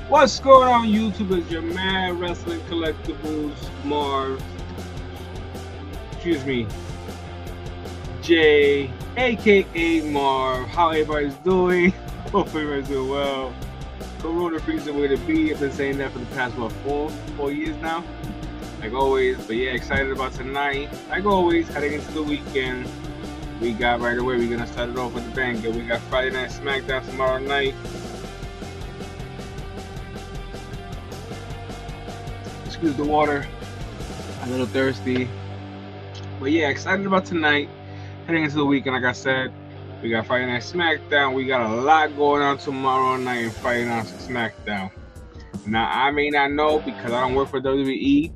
What's going on YouTube? Is your man Wrestling Collectibles Marv, excuse me, Jay, aka Marv. How everybody's doing? Hope everybody's doing well. Corona free's the way to be. I've been saying that for the past four years now. Like always, but yeah, excited about tonight. Like always, heading into the weekend. We got right away. We're gonna start it off with the bang. We got Friday Night SmackDown tomorrow night. Excuse the water. A little thirsty. But yeah, excited about tonight. Heading into the weekend, like I said, we got Friday Night SmackDown. We got a lot going on tomorrow night in Friday Night SmackDown. Now, I may not know because I don't work for WWE,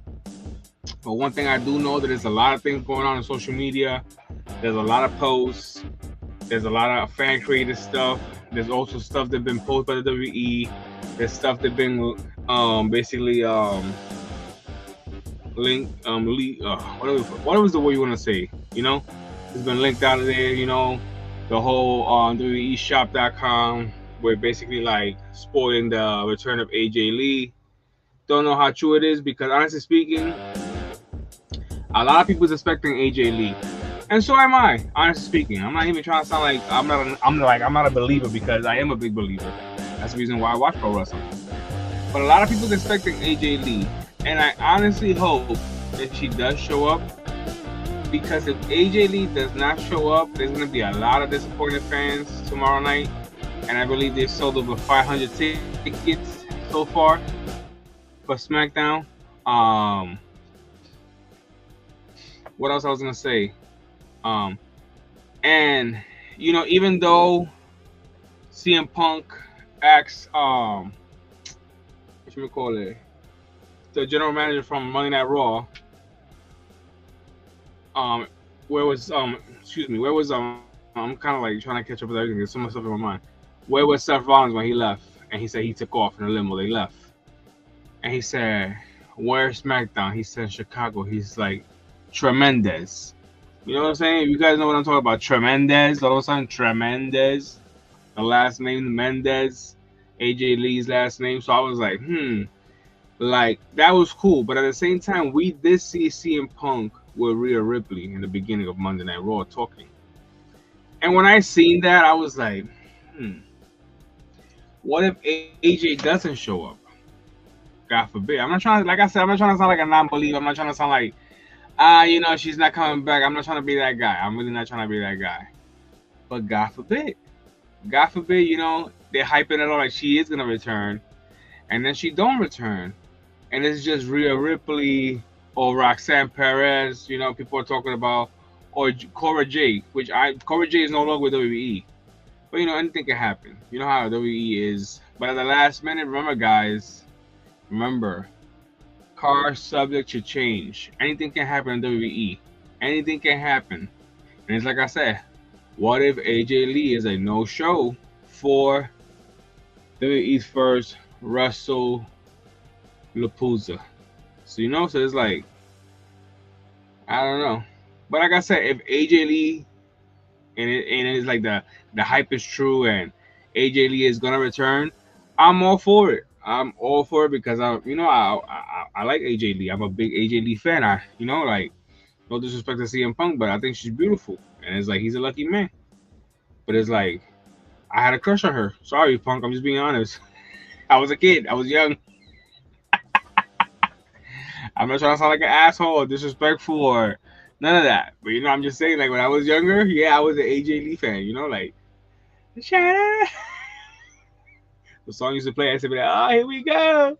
but one thing I do know that there's a lot of things going on social media. There's a lot of posts. There's a lot of fan-created stuff. There's also stuff that's been posted by the WWE. There's stuff that's been basically linked, whatever the word you want to say, you know? It's been linked out of there, you know, the whole WWEshop.com, where basically like spoiling the return of AJ Lee. Don't know how true it is because honestly speaking, a lot of people's expecting AJ Lee, and so am I. Honestly speaking, I'm not even trying to sound like I'm not a believer because I am a big believer. That's the reason why I watch pro wrestling. But a lot of people's expecting AJ Lee, and I honestly hope that she does show up. Because if AJ Lee does not show up, there's going to be a lot of disappointed fans tomorrow night. And I believe they've sold over 500 tickets so far for SmackDown. What else I was going to say? And, you know, even though CM Punk asked, the general manager from Monday Night Raw, where was I'm kind of like trying to catch up with everything. There's so much stuff in my mind. Where was Seth Rollins when he left? And he said he took off in a limo. They left. And he said, "Where's SmackDown?" He said Chicago. He's like, tremendous. You know what I'm saying? You guys know what I'm talking about. Tremendous. All of a sudden, tremendous. The last name Mendez, AJ Lee's last name. So I was like, like that was cool. But at the same time, we did see CM Punk with Rhea Ripley in the beginning of Monday Night Raw talking. And when I seen that, I was like, what if AJ doesn't show up? God forbid. I'm not trying to, like I said, I'm not trying to sound like a non-believer. I'm not trying to sound like, you know, she's not coming back. I'm not trying to be that guy. I'm really not trying to be that guy. But God forbid. God forbid, you know, they're hyping it all like she is going to return. And then she don't return. And it's just Rhea Ripley or Roxanne Perez, you know, people are talking about, or Cora Jade, Cora Jade is no longer with WWE. But, you know, anything can happen. You know how WWE is. But at the last minute, remember, guys, car subject to change. Anything can happen in WWE. Anything can happen. And it's like I said, what if AJ Lee is a no-show for WWE's first WrestleLapalooza? So, you know, so it's like, I don't know. But like I said, if AJ Lee and it's like the hype is true and AJ Lee is gonna return, I'm all for it. I'm all for it because I like AJ Lee. I'm a big AJ Lee fan. Like no disrespect to CM Punk, but I think she's beautiful. And it's like he's a lucky man. But it's like I had a crush on her. Sorry, Punk. I'm just being honest. I was a kid. I was young. I'm not trying to sound like an asshole or disrespectful or none of that. But, you know, I'm just saying, like, when I was younger, yeah, I was an AJ Lee fan, you know, like, the song used to play, I used to be like, oh, here we go.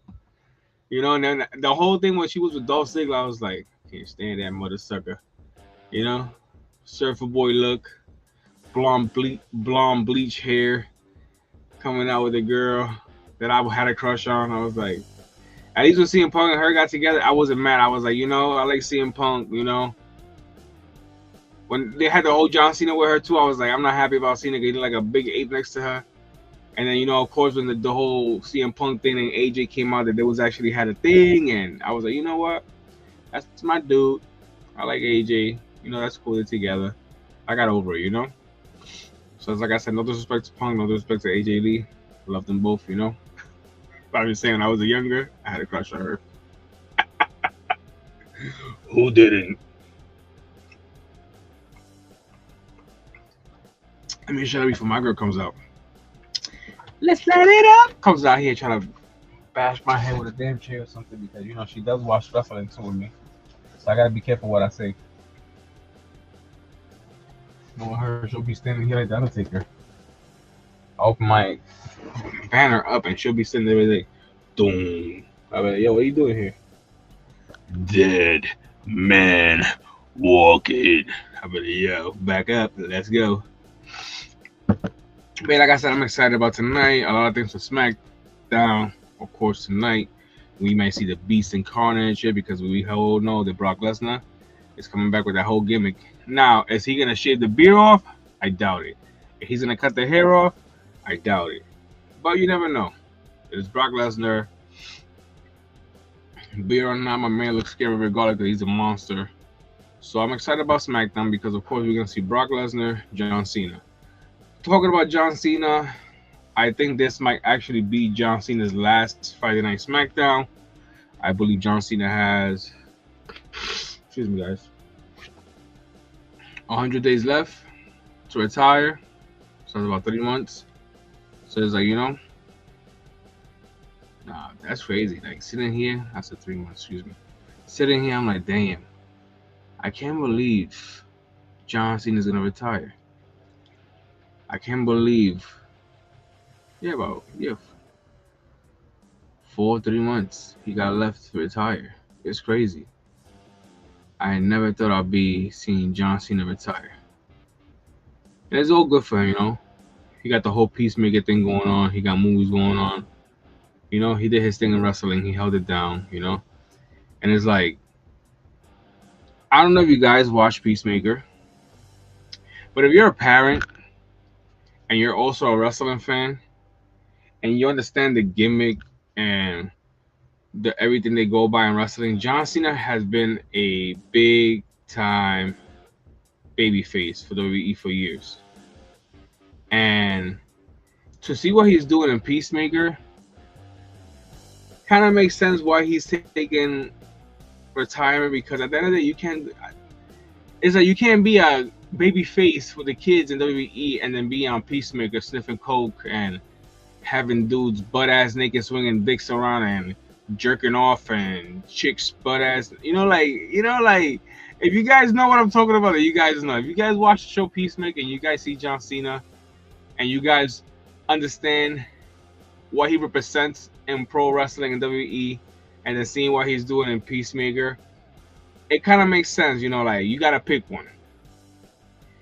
You know, and then the whole thing when she was with Dolph Ziggler, I was like, can't stand that mother sucker. You know, surfer boy look, blonde bleach hair, coming out with a girl that I had a crush on. I was like, at least when CM Punk and her got together, I wasn't mad. I was like, you know, I like CM Punk, you know. When they had the whole John Cena with her too, I was like, I'm not happy about Cena getting like a big ape next to her. And then, you know, of course, when the whole CM Punk thing and AJ came out that they was actually had a thing, and I was like, you know what? That's my dude. I like AJ. You know, that's cool. They're together. I got over it, you know. So it's like I said, no disrespect to Punk, no disrespect to AJ Lee. Love them both, you know. But I'm just saying, when I was a younger, I had a crush on her. Who didn't? I mean, shut up before my girl comes out. Let's light it up. Comes out here trying to bash my head with a damn chair or something because she does watch wrestling too with me. So I gotta be careful what I say. I want her, she'll be standing here like the Undertaker. I open my banner up and she'll be sitting there like, boom. I be like, yo, what are you doing here? Dead man walking. I be like, yo, back up. Let's go. But like I said, I'm excited about tonight. A lot of things for SmackDown. Of course, tonight we might see the Beast and Carnage here because we all know that Brock Lesnar is coming back with that whole gimmick. Now, is he gonna shave the beard off? I doubt it. If he's gonna cut the hair off, I doubt it. But you never know. It's Brock Lesnar. Beard or not, my man looks scary regardless because he's a monster. So I'm excited about SmackDown because of course we're gonna see Brock Lesnar, John Cena. Talking about John Cena, I think this might actually be John Cena's last Friday Night SmackDown. I believe John Cena has, excuse me guys, 100 days left to retire. So it's about 3 months. So it's like, nah, that's crazy. Like sitting here, I said 3 months, excuse me. Sitting here, I'm like, damn, I can't believe John Cena's gonna retire. I can't believe, about 3 months he got left to retire. It's crazy. I never thought I'd be seeing John Cena retire. And it's all good for him, He got the whole Peacemaker thing going on. He got movies going on. He did his thing in wrestling. He held it down, And it's like, I don't know if you guys watch Peacemaker, but if you're a parent and you're also a wrestling fan and you understand the gimmick and everything they go by in wrestling, John Cena has been a big time babyface for WWE for years. And to see what he's doing in Peacemaker kind of makes sense why he's taking retirement, because at the end of the day, you can't be a baby face for the kids in WWE and then be on Peacemaker sniffing coke and having dudes butt ass naked swinging dicks around and jerking off and chicks butt ass. If you guys know what I'm talking about, you guys know. If you guys watch the show Peacemaker and you guys see John Cena and you guys understand what he represents in pro wrestling and WWE, and then seeing what he's doing in Peacemaker, it kind of makes sense. You gotta pick one.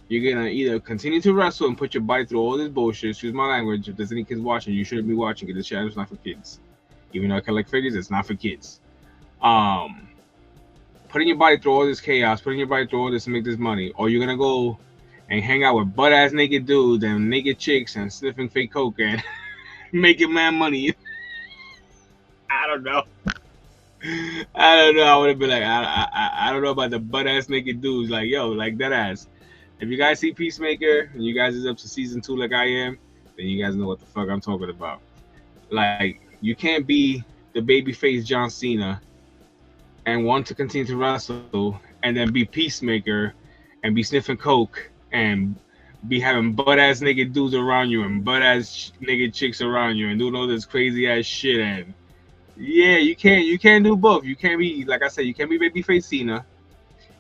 You're gonna either continue to wrestle and put your body through all this bullshit. Excuse my language. If there's any kids watching, you shouldn't be watching it. This channel is not for kids. Even though I collect figures, it's not for kids. Putting your body through all this chaos, putting your body through all this to make this money, or you're gonna go and hang out with butt ass naked dudes and naked chicks and sniffing fake coke and making mad money. I don't know. I would have been like, I don't know about the butt ass naked dudes. Like, yo, like that ass. If you guys see Peacemaker and you guys is up to season 2 like I am, then you guys know what the fuck I'm talking about. Like, you can't be the babyface John Cena and want to continue to wrestle and then be Peacemaker and be sniffing coke and be having butt ass naked dudes around you and butt ass naked chicks around you and doing all this crazy ass shit. And yeah, you can't do both. You can't be, like I said, you can't be babyface Cena.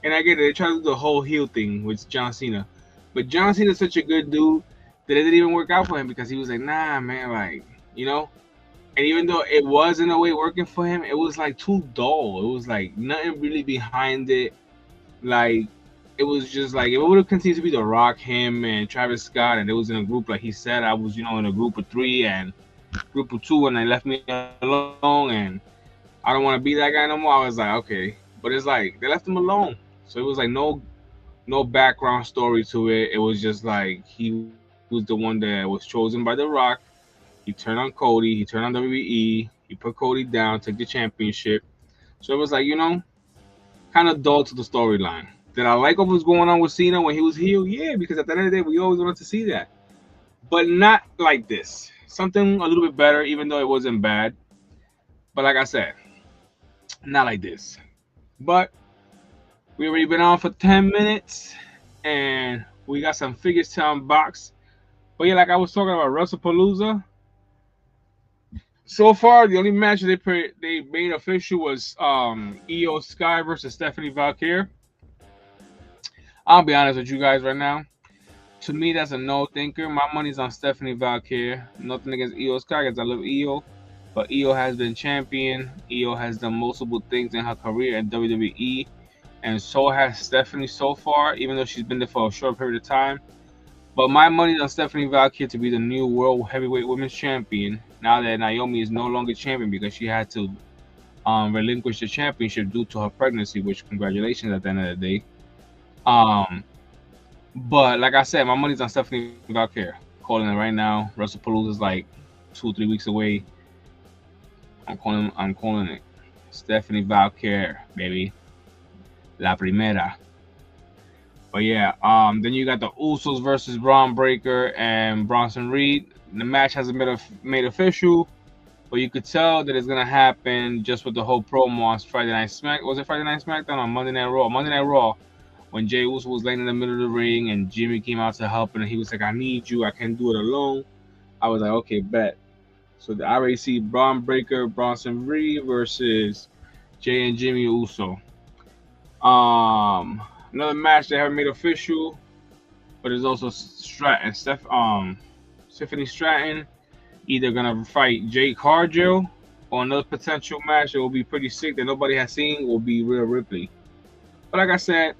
And I get it, they try to do the whole heel thing with John Cena. But John Cena's such a good dude that it didn't even work out for him because he was like, nah, man, like, And even though it was in a way working for him, it was like too dull. It was like nothing really behind it. Like, it was just like, if it would have continued to be The Rock, him, and Travis Scott, and it was in a group, like he said, I was, in a group of 3 and group of 2, and they left me alone, and I don't want to be that guy no more. I was like, okay. But it's like, they left him alone. So it was like no background story to it. It was just like he was the one that was chosen by The Rock. He turned on Cody. He turned on WWE. He put Cody down, took the championship. So it was like, kind of dull to the storyline. Did I like what was going on with Cena when he was heel? Yeah, because at the end of the day, we always wanted to see that. But not like this. Something a little bit better, even though it wasn't bad. But like I said, not like this. But we already been on for 10 minutes, and we got some figures to unbox. But yeah, like I was talking about WrestlePalooza. So far, the only match they made official was Io Sky versus Stephanie Valkyrie. I'll be honest with you guys right now. To me, that's a no thinker. My money's on Stephanie Valkyrie. Nothing against Io Sky because I love Io. But Io has been champion. Io has done multiple things in her career in WWE. And so has Stephanie so far, even though she's been there for a short period of time. But my money's on Stephanie Valkyrie to be the new World Heavyweight Women's Champion. Now that Naomi is no longer champion because she had to relinquish the championship due to her pregnancy, which congratulations at the end of the day. Um, but like I said, my money's on Stephanie Valkyrie. Calling it right now. WrestlePalooza is like 2-3 weeks away. I'm calling it Stephanie Valkyrie, baby. La primera. But yeah, then you got the Usos versus Braun Breaker and Bronson Reed. The match hasn't been made official, but you could tell that it's gonna happen just with the whole promo on Friday Night Smack. Was it Friday Night SmackDown or Monday Night Raw? Monday Night Raw, when Jey Uso was laying in the middle of the ring and Jimmy came out to help, and he was like, "I need you. I can't do it alone." I was like, "Okay, bet." So I already see Braun Breaker, Bronson Reed versus Jey and Jimmy Uso. Another match they haven't made official, but it's also Stephanie Stratton either gonna fight Jade Cargill, or another potential match that will be pretty sick that nobody has seen will be Rhea Ripley. But like I said,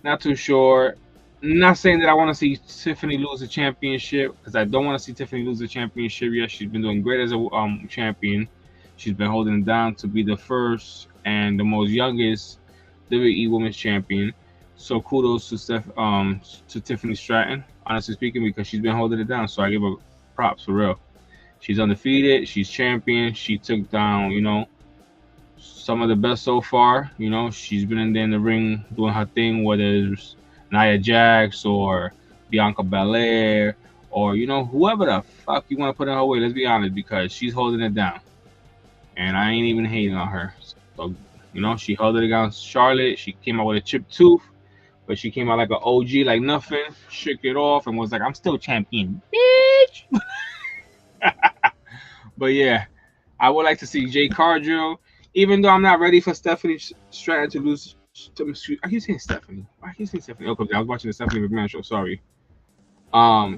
not too sure. Not saying that I want to see Tiffany lose the championship, because I don't want to see Tiffany lose the championship. Yes, she's been doing great as a champion. She's been holding it down to be the first and the most youngest WWE Women's Champion. So kudos to Tiffany Stratton, honestly speaking, because she's been holding it down. So I give her props for real. She's undefeated. She's champion. She took down, some of the best so far. She's been in there in the ring doing her thing, whether it's Nia Jax or Bianca Belair or whoever the fuck you want to put in her way. Let's be honest, because she's holding it down, and I ain't even hating on her. So, she held it against Charlotte. She came out with a chipped tooth, but she came out like an OG, like nothing, shook it off, and was like, "I'm still champion, bitch." But yeah, I would like to see Jade Cargill, even though I'm not ready for Stephanie Stratton to lose. I keep saying Stephanie. Why keep saying Stephanie? Okay, I was watching the Stephanie McMahon show. Sorry.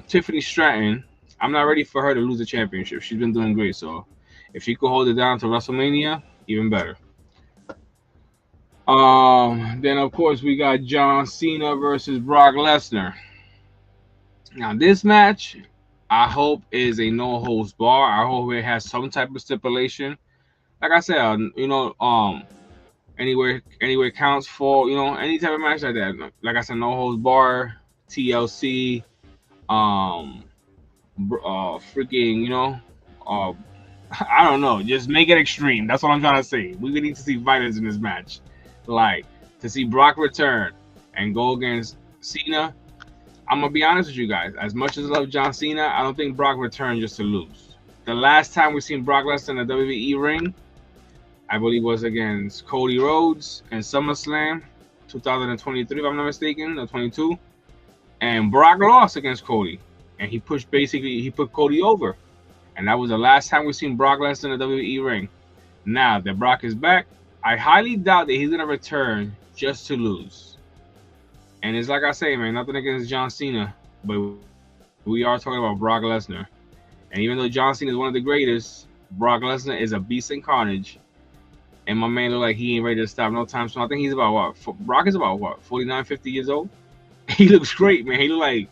Tiffany Stratton, I'm not ready for her to lose the championship. She's been doing great, so if she could hold it down to WrestleMania, even better. Then of course we got John Cena versus Brock Lesnar. Now this match, I hope is a no holds bar. I hope it has some type of stipulation. Like I said, anywhere counts for any type of match like that. Like I said, no holds bar, TLC, freaking I don't know, just make it extreme. That's what I'm trying to say. We need to see violence in this match. Like, to see Brock return and go against Cena. I'm gonna be honest with you guys. As much as I love John Cena, I don't think Brock returned just to lose. The last time we seen Brock Lesnar in the WWE ring, I believe, was against Cody Rhodes in SummerSlam 2023, if I'm not mistaken, or 22. And Brock lost against Cody, and he put Cody over. And that was the last time we seen Brock Lesnar in the WWE ring. Now that Brock is back, I highly doubt that he's gonna return just to lose. And it's like I say, man, nothing against John Cena, but we are talking about Brock Lesnar. And even though John Cena is one of the greatest, Brock Lesnar is a beast in carnage. And my man look like he ain't ready to stop no time soon. I think he's about what? Brock is about what? 49, 50 years old. He looks great, man. He look like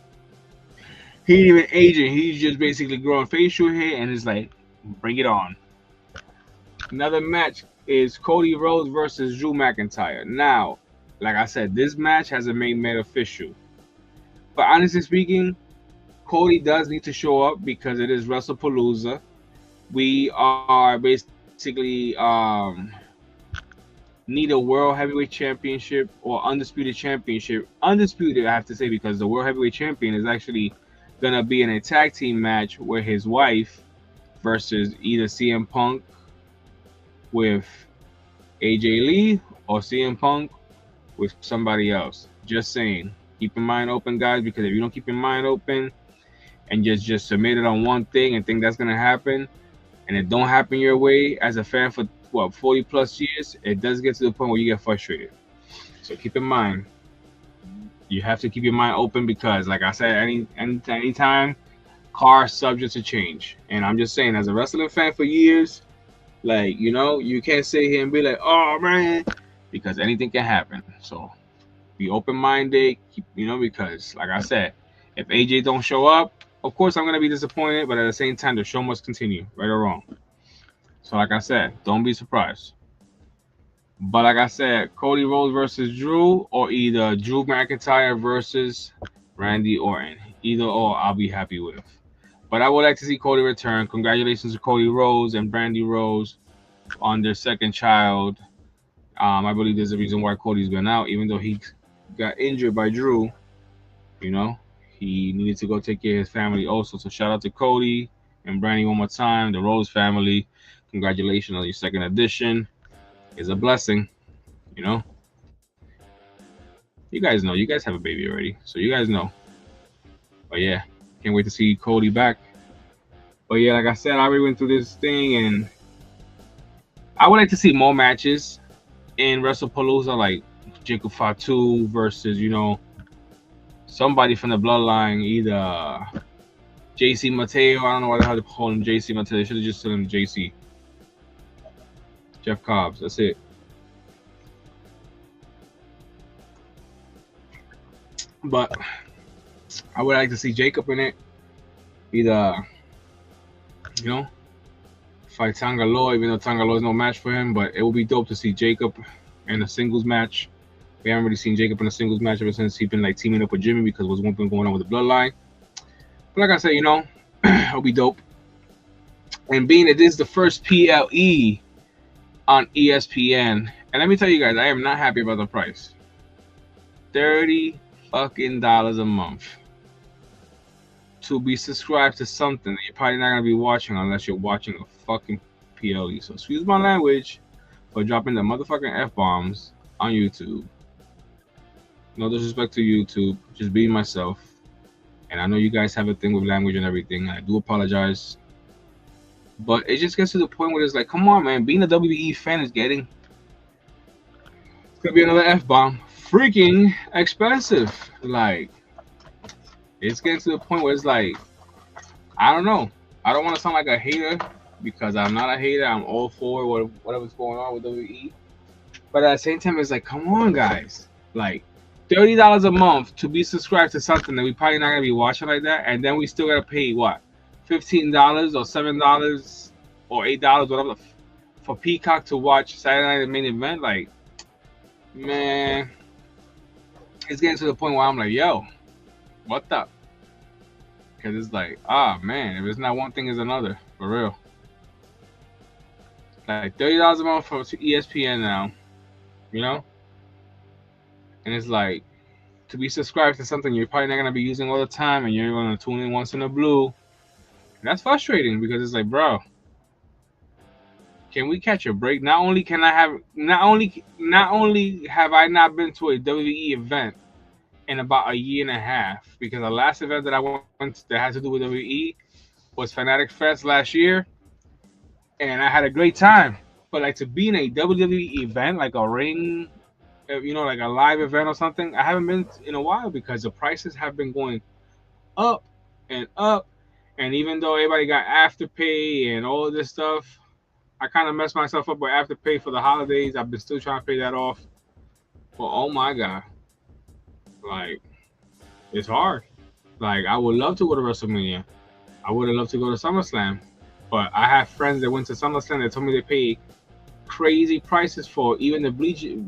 he ain't even aging. He's just basically growing facial hair, and it's like, bring it on. Another match is Cody Rhodes versus Drew McIntyre. Now, like I said, this match hasn't made official. But honestly speaking, Cody does need to show up because it is WrestlePalooza. We are basically need a World Heavyweight Championship or Undisputed Championship. Undisputed, I have to say, because the World Heavyweight Champion is actually going to be in a tag team match with his wife versus either CM Punk with AJ Lee or CM Punk with somebody else. Just saying. Keep your mind open, guys, because if you don't keep your mind open and just submit it on one thing and think that's gonna happen, and it don't happen your way as a fan for what 40 plus years, it does get to the point where you get frustrated. So keep in mind, you have to keep your mind open because, like I said, anytime car subject to change. And I'm just saying, as a wrestling fan for years, like you can't sit here and be like, oh man, because anything can happen. So be open minded, because like I said, if AJ don't show up, of course I'm gonna be disappointed, but at the same time, the show must continue, right or wrong. So like I said, don't be surprised. But like I said, Cody Rhodes versus Drew, or either Drew McIntyre versus Randy Orton. Either or, I'll be happy with. But I would like to see Cody return. Congratulations to Cody Rhodes and Brandy Rhodes on their second child. I believe there's a reason why Cody's been out, even though he got injured by Drew. He needed to go take care of his family also. So shout out to Cody and Brandy one more time, the Rhodes family. Congratulations on your second edition. It's a blessing, You guys know. You guys have a baby already, so you guys know. But yeah, can't wait to see Cody back. But yeah, like I said, I already went through this thing, and I would like to see more matches in WrestlePalooza, like Jacob Fatu versus, somebody from the bloodline, either JC Mateo. I don't know why the hell they call him JC Mateo. They should have just said him JC. Jeff Cobbs. That's it. But I would like to see Jacob in it. Either, fight Tangaloa, even though Tangaloa is no match for him. But it would be dope to see Jacob in a singles match. We haven't really seen Jacob in a singles match ever since he's been like teaming up with Jimmy because what's one thing going on with the bloodline. But like I said, it'll be dope. And being that this is the first PLE on ESPN, and let me tell you guys, I am not happy about the price. $30 fucking a month to be subscribed to something that you're probably not gonna be watching unless you're watching a fucking PLE. So excuse my language for dropping the motherfucking F-bombs on YouTube. No disrespect to YouTube, just being myself. And I know you guys have a thing with language and everything. I do apologize. But it just gets to the point where it's like, come on, man. Being a WWE fan is getting... It's going to be another F-bomb. Freaking expensive. Like, it's getting to the point where it's like, I don't know. I don't want to sound like a hater because I'm not a hater. I'm all for whatever's going on with WWE. But at the same time, it's like, come on, guys. Like, $30 a month to be subscribed to something that we probably not going to be watching like that. And then we still got to pay, what? $15 or $7 or $8, whatever, for Peacock to watch Saturday Night Main Event. Like, man, it's getting to the point where I'm like, yo, what the? Because it's like, man, if it's not one thing, it's another, for real. Like, $30 a month for ESPN now, And it's like, to be subscribed to something you're probably not going to be using all the time and you're going to tune in once in a blue. That's frustrating because it's like, bro, can we catch a break? Not only have I not been to a WWE event in about a year and a half, because the last event that I went that had to do with WWE was Fanatic Fest last year, and I had a great time. But like to be in a WWE event, like a ring, like a live event or something, I haven't been in a while because the prices have been going up and up. And even though everybody got Afterpay and all of this stuff, I kind of messed myself up with Afterpay for the holidays. I've been still trying to pay that off. But oh my God. Like, it's hard. Like, I would love to go to WrestleMania. I would have loved to go to SummerSlam. But I have friends that went to SummerSlam that told me they paid crazy prices for even the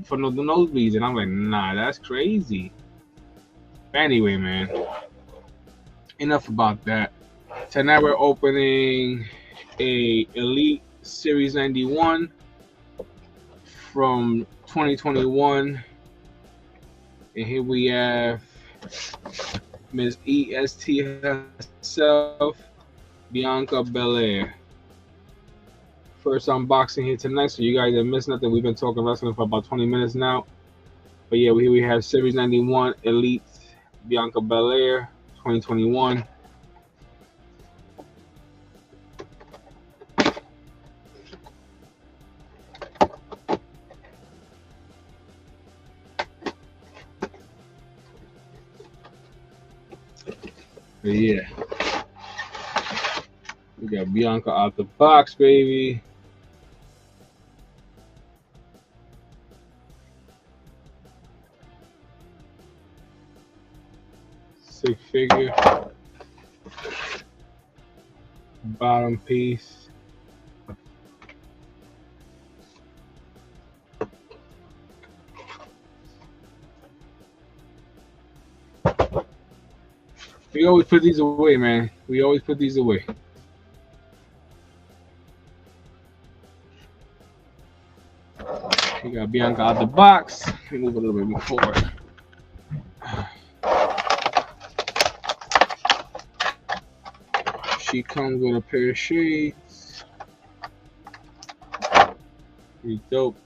for the nosebleeds. And I'm like, nah, that's crazy. But anyway, man. Enough about that. Tonight we're opening a Elite Series 91 from 2021. And here we have Ms. EST herself, Bianca Belair, first unboxing here tonight, so you guys didn't miss nothing. We've been talking wrestling for about 20 minutes now. But yeah, here we have Series 91 Elite Bianca Belair 2021. But yeah, we got Bianca out the box, baby. Six figure. Bottom piece. We always put these away, man. We always put these away. We got Bianca out the box. Let me move a little bit forward. She comes with a pair of shades. Pretty dope.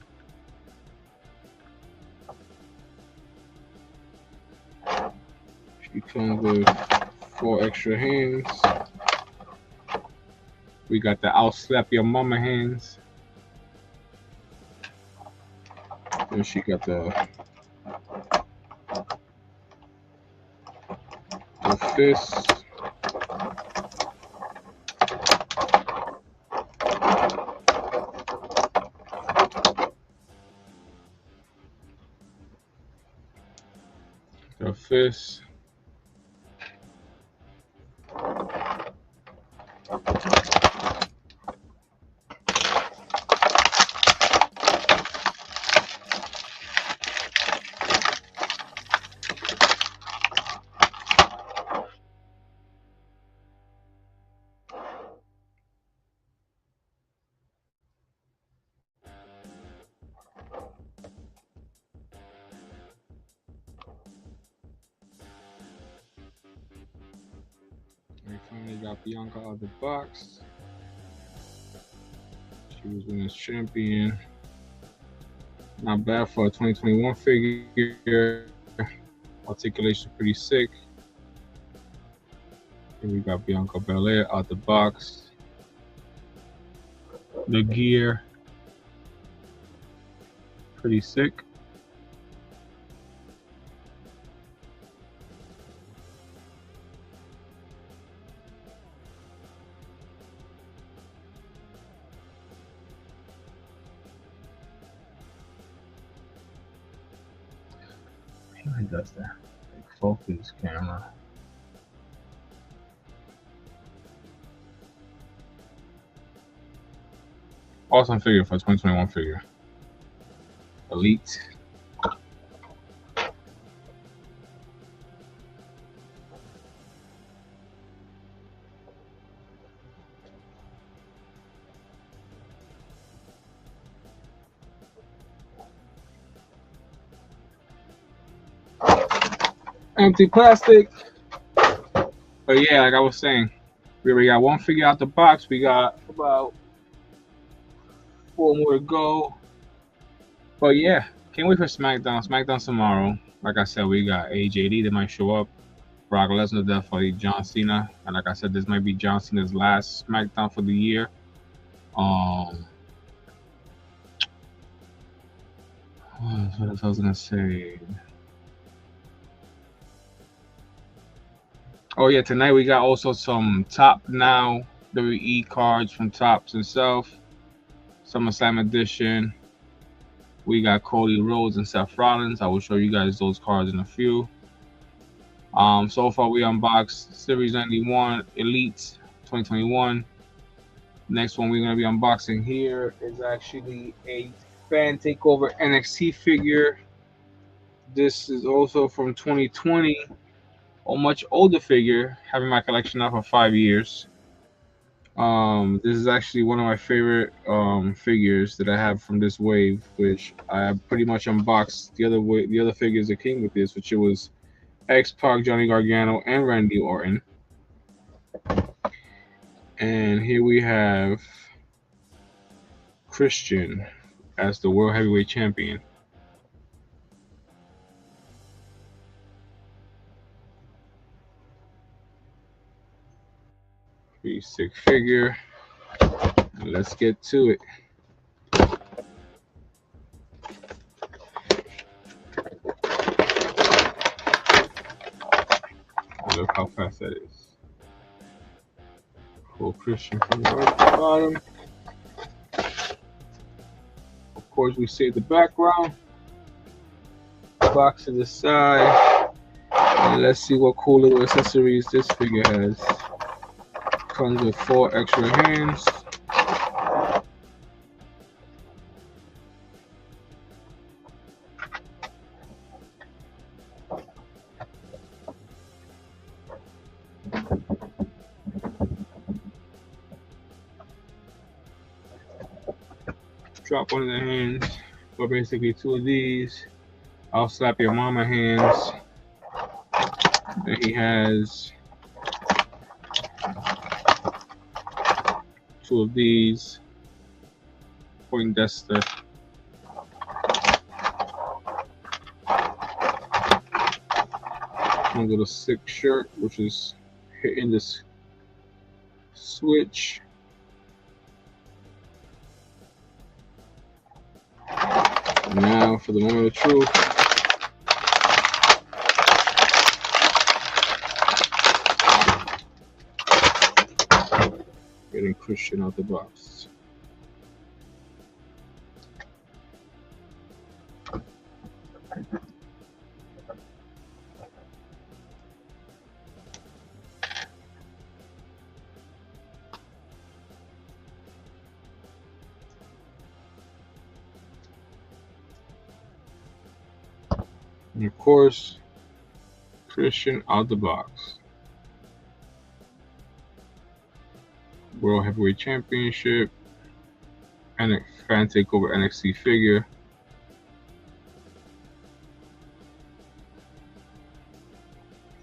She comes with 4 extra hands. We got the I'll slap your mama hands. And she got the fist. The fist. We finally got Bianca out of the box. She was women's champion. Not bad for a 2021 figure. Articulation pretty sick. Here we got Bianca Belair out the box. The gear, pretty sick. He does that. Like focus camera. Awesome figure for a 2021 figure. Elite. Empty plastic. But yeah, like I was saying, we already got 1 figure out the box. We got about 4 more to go. But yeah, can't wait for SmackDown. SmackDown tomorrow. Like I said, we got AJD that might show up. Brock Lesnar definitely John Cena. And like I said, this might be John Cena's last SmackDown for the year. What else I was gonna say? Oh yeah, tonight we got also some Top Now WWE cards from Topps himself. SummerSlam edition. We got Cody Rhodes and Seth Rollins. I will show you guys those cards in a few. So far we unboxed Series 91 Elite 2021. Next one we're gonna be unboxing here is actually a Fan Takeover NXT figure. This is also from 2020. A much older figure, having my collection now for 5 years. This is actually one of my favorite figures that I have from this wave, which I pretty much unboxed the other figures that came with this, which it was X-Pac, Johnny Gargano, and Randy Orton. And here we have Christian as the World Heavyweight Champion. Six figure. Let's get to it. Look how fast that is. Pull Christian from the bottom. Of course, we save the background. Box to the side. And let's see what cool little accessories this figure has. Comes with 4 extra hands. Drop one of the hands, or basically 2 of these. I'll slap your mama hands. Then he has 2 of these. Poindexter. One little sick shirt, which is hitting this switch. Now for the moment of truth. Getting Christian out the box. And of course, Christian out the box. World Heavyweight Championship and a fan takeover NXT figure.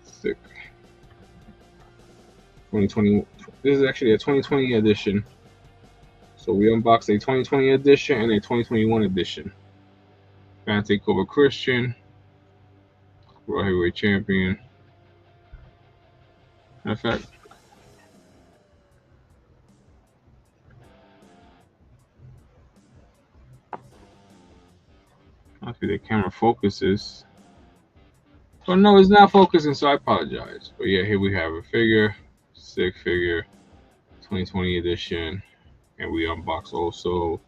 Sick. 2020. This is actually a 2020 edition. So we unboxed a 2020 edition and a 2021 edition. Fan takeover Christian. World Heavyweight Champion. In fact, I think the camera focuses. But no, it's not focusing, so I apologize. But yeah, here we have a figure, sick figure, 2020 edition. And we unbox also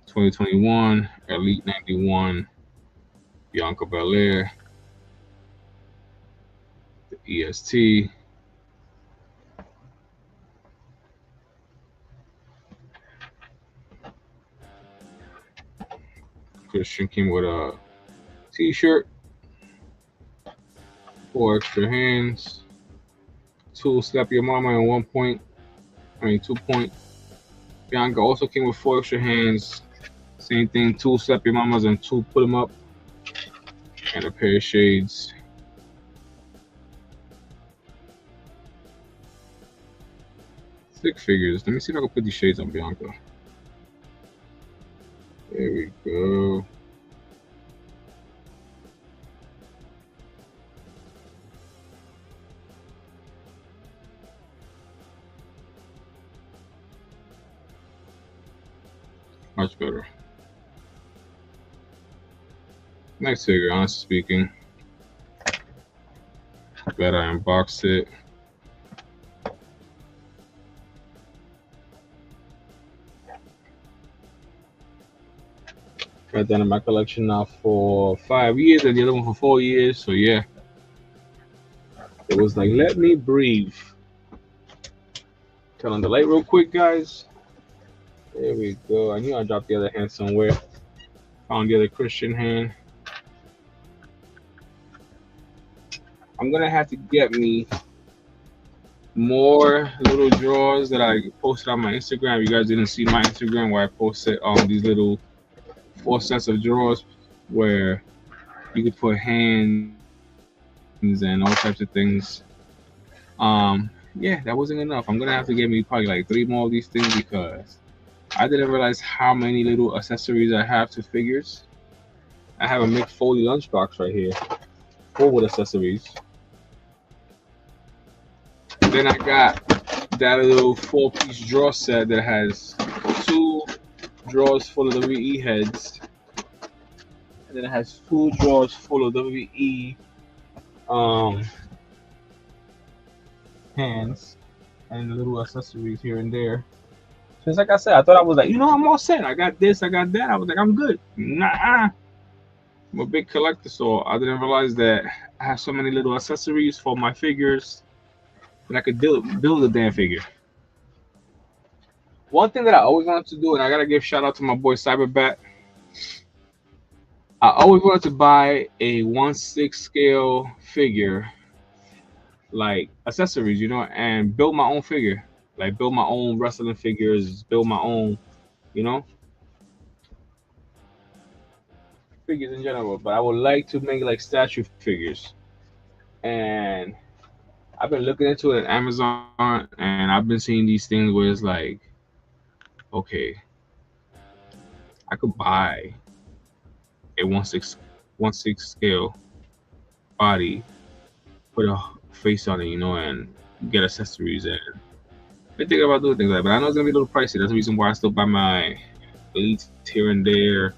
2021 Elite 91 Bianca Belair. EST. Christian came with a t-shirt, 4 extra hands, 2 slap your mama and 2 point. Bianca also came with 4 extra hands, same thing, 2 slap your mamas and 2 put them up, and a pair of shades. Six figures. Let me see if I can put these shades on Bianca. There we go. Much better. Nice figure, honestly speaking. Glad I unboxed it. Got that in my collection now for 5 years and the other one for 4 years. So yeah, it was like, let me breathe. Turn on the light real quick, guys. There we go. I knew I dropped the other hand somewhere. Found the other Christian hand. I'm gonna have to get me more little drawers that I posted on my Instagram. You guys didn't see my Instagram where I posted these little 4 sets of drawers where you could put hands and all types of things. Yeah, that wasn't enough. I'm gonna have to get me probably like 3 more of these things because I didn't realize how many little accessories I have to figures. I have a Mick Foley lunchbox right here, full with accessories. Then I got that little 4-piece drawer set that has 2 drawers full of WE heads, and then it has 2 drawers full of WE um, hands and little accessories here and there. Just like I said, I thought I was like, I'm all set. I got this, I got that. I was like, I'm good. Nah, I'm a big collector, so I didn't realize that I have so many little accessories for my figures, and I could build a damn figure. One thing that I always wanted to do, and I gotta give shout out to my boy Cyberbat. I always wanted to buy a 1/6 scale figure, like accessories, and build my own figure, like build my own wrestling figures, build my own, you know, figures in general. But I would like to make like statue figures, and I've been looking into it on Amazon, and I've been seeing these things where it's like, okay, I could buy a 1/6 scale body, put a face on it, and get accessories, and I think about doing things like that. But I know it's gonna be a little pricey. That's the reason why I still buy my elites here and there.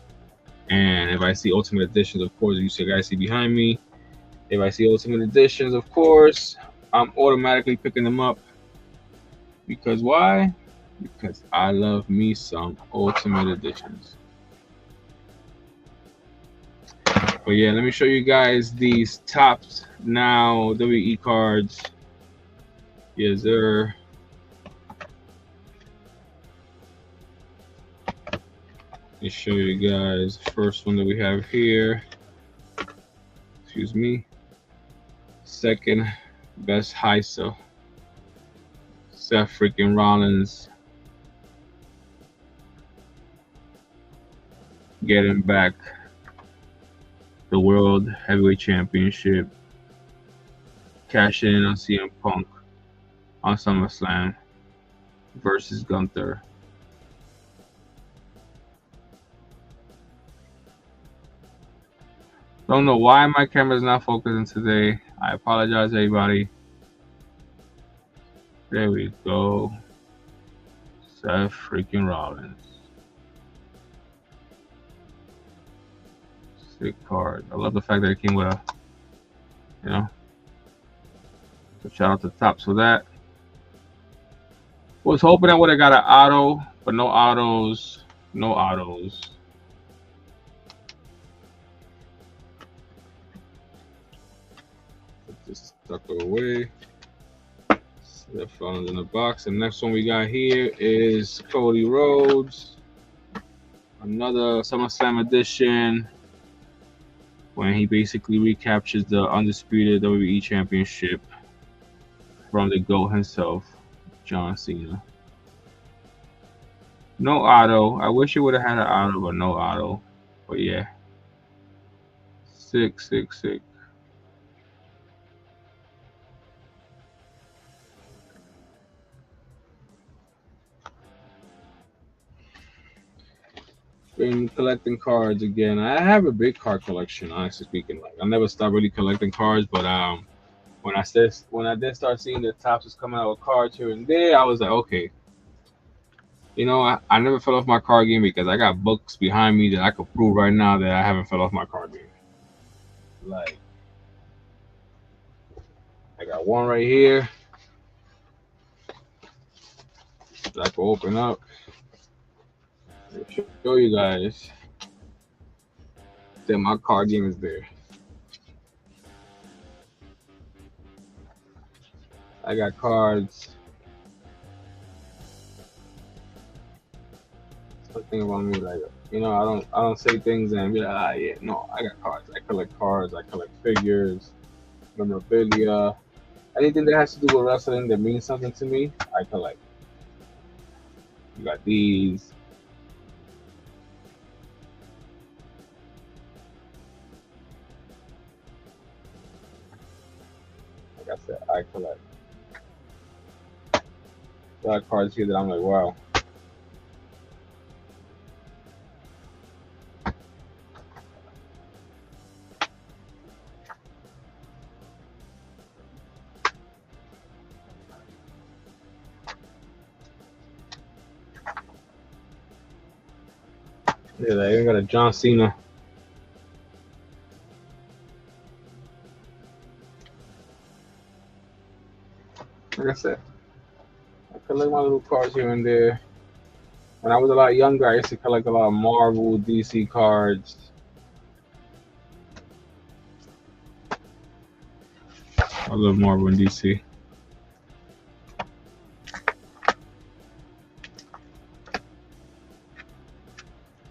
And if I see Ultimate Editions, of course, you guys see behind me. If I see Ultimate Editions, of course, I'm automatically picking them up. Because why? Because I love me some Ultimate Editions. But yeah, let me show you guys these Topps Now WE cards. Yes, sir. Let me show you guys the first one that we have here. Excuse me. Second best Heisa. Seth freaking Rollins. Getting back the World Heavyweight Championship. Cashing in on CM Punk on SummerSlam versus Gunther. Don't know why my camera is not focusing today. I apologize, everybody. There we go. Seth freaking Rollins. Sick card. I love the fact that it came with a, So shout out to Topps for that. Was hoping I would have got an auto, but no autos. No autos. Put this sucker away. That falls in the box. The next one we got here is Cody Rhodes. Another SummerSlam edition, when he basically recaptures the undisputed WWE Championship from the GOAT himself, John Cena. No auto. I wish it would have had an auto, but no auto. But yeah. Sick. Been collecting cards again. I have a big card collection, honestly speaking. Like I never stopped really collecting cards, but when I did start seeing the Topps was coming out with cards here and there, I was like, okay. I never fell off my card game because I got books behind me that I could prove right now that I haven't fell off my card game. Like, I got one right here that I can open up. I'll show you guys that my card game is there. I got cards. Something about me, like I don't say things and be like, yeah, no, I got cards. I collect cards. I collect figures, memorabilia, anything that has to do with wrestling that means something to me. I collect. You got these. Like I said, I collect. A lot of cards here that I'm like, wow. Yeah, they even got a John Cena. Like I said, I collect my little cards here and there. When I was a lot younger, I used to collect a lot of Marvel, DC cards. I love Marvel and DC.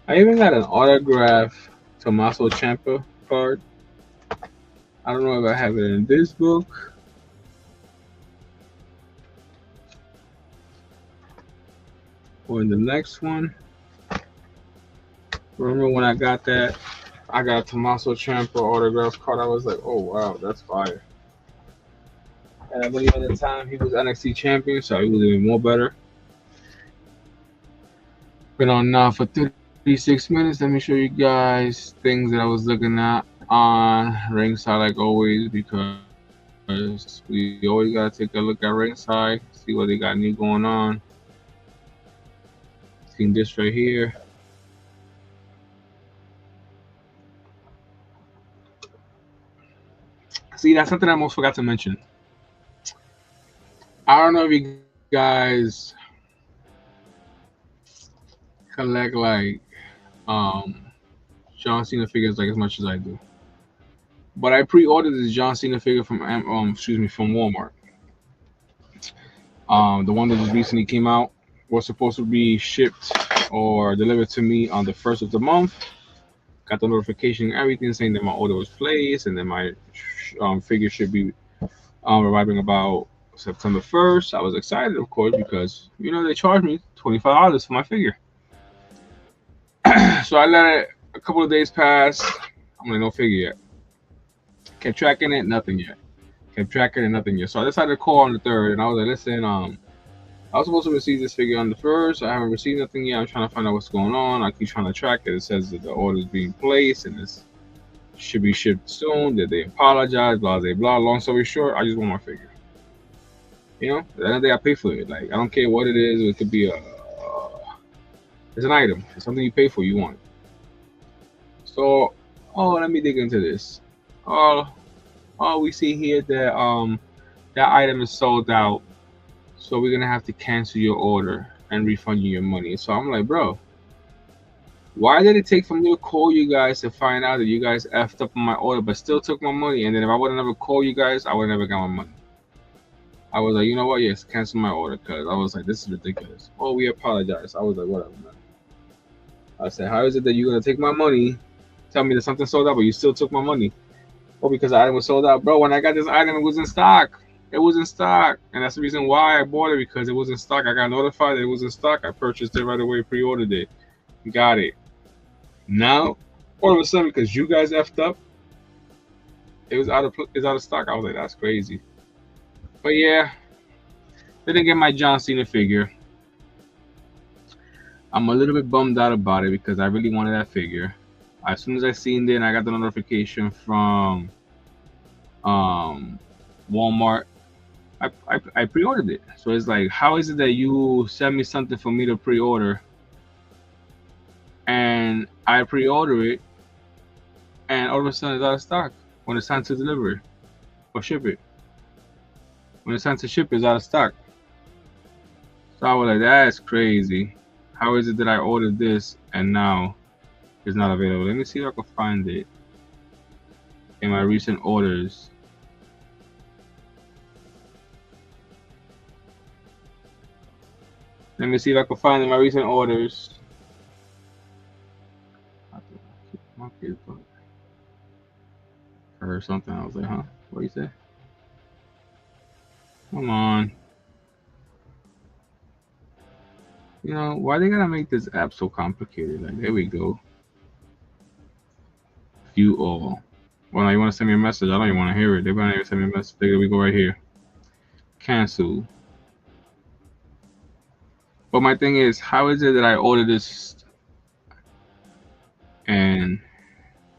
I even got an autograph Tommaso Ciampa card. I don't know if I have it in this book or in the next one. Remember when I got that? I got a Tommaso Ciampa autograph card. I was like, oh wow, that's fire. And I believe at the time he was NXT champion, so he was even more better. Been on now for 36 minutes. Let me show you guys things that I was looking at on ringside, like always, because we always gotta take a look at ringside, see what they got new going on. Seen this right here. See, that's something I almost forgot to mention. I don't know if you guys collect like um John Cena figures like as much as I do. But I pre-ordered this John Cena figure from from Walmart. The one that just recently came out was supposed to be shipped or delivered to me on the first of the month. Got the notification and everything saying that my order was placed and that my figure should be arriving about September 1st. I was excited, of course, because they charged me $25 for my figure. So I let it a couple of days pass. I'm like, no figure yet. Kept tracking it, nothing yet. Kept tracking it, nothing yet. So I decided to call on the third, and I was like, listen, I was supposed to receive this figure on the first. I haven't received nothing yet. I'm trying to find out what's going on. I keep trying to track it. It says that the order is being placed and this should be shipped soon. That they apologize, blah blah blah. Long story short, I just want my figure. At the end of the day, I pay for it. Like I don't care what it is. It could be it's an item. It's something you pay for. You want. So, let me dig into this. Oh, we see here that that item is sold out. So we're gonna have to cancel your order and refund you your money. So I'm like, bro, why did it take for me to call you guys to find out that you guys effed up on my order, but still took my money? And then if I would have never called you guys, I would have never got my money. I was like, you know what? Yes, cancel my order because I was like, this is ridiculous. Oh, we apologize. I was like, whatever, man. I said, how is it that you're gonna take my money, tell me that something sold out, but you still took my money? Oh, because the item was sold out, bro. When I got this item, it was in stock. It was in stock, and that's the reason why I bought it because it was in stock. I got notified that it was in stock. I purchased it right away, pre-ordered it, got it. Now, all of a sudden, because you guys effed up, it's out of stock. I was like, that's crazy. But yeah, didn't get my John Cena figure. I'm a little bit bummed out about it because I really wanted that figure. As soon as I seen it, and I got the notification from um, Walmart. I pre-ordered it. So it's like, how is it that you send me something for me to pre-order, and I pre-order it, and all of a sudden it's out of stock when it's time to deliver it or ship it? When it's time to ship it, it's out of stock. So I was like, that's crazy. How is it that I ordered this and now it's not available? Let me see if I can find it in my recent orders. Let me see if I can find in my recent orders. I heard something. I was like, huh? What you say? Come on. Why they gotta make this app so complicated? Like, there we go. View all. Well, now you want to send me a message? I don't even want to hear it. They're gonna send me a message. There we go, right here. Cancel. But my thing is, how is it that I ordered this, and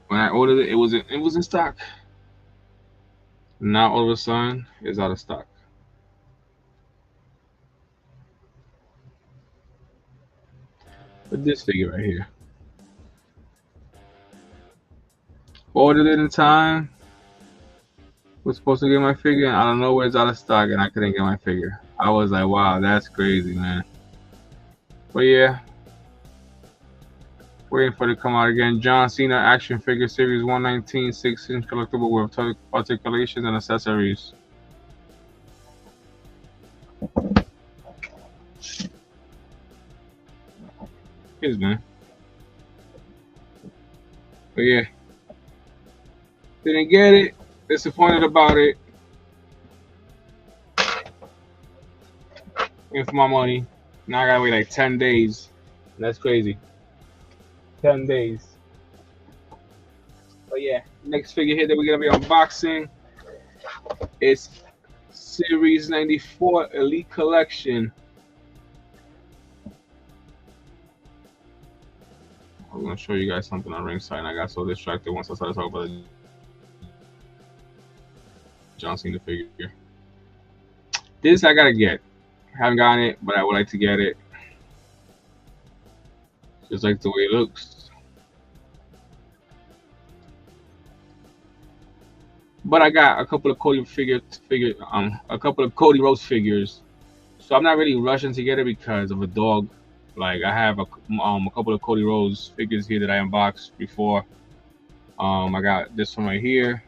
when I ordered it, it was in stock. Now all of a sudden, it's out of stock. But this figure right here. Ordered it in time. Was supposed to get my figure, and I don't know where it's out of stock, and I couldn't get my figure. I was like, wow, that's crazy, man. But yeah, waiting for it to come out again. John Cena action figure series 119, 6-inch collectible with articulations and accessories. Cheers, man. But yeah, didn't get it. Disappointed about it. Waiting for my money. Now I gotta wait like 10 days. That's crazy. 10 days. But yeah, next figure here that we're gonna be unboxing is Series 94 Elite Collection. I'm gonna show you guys something on ringside, and I got so distracted once I started talking about the John Cena figure. This I gotta get. I haven't gotten it, but I would like to get it. Just like the way it looks. But I got a couple of Cody a couple of Cody Rhodes figures, so I'm not really rushing to get it because of a dog. Like I have a couple of Cody Rhodes figures here that I unboxed before. I got this one right here.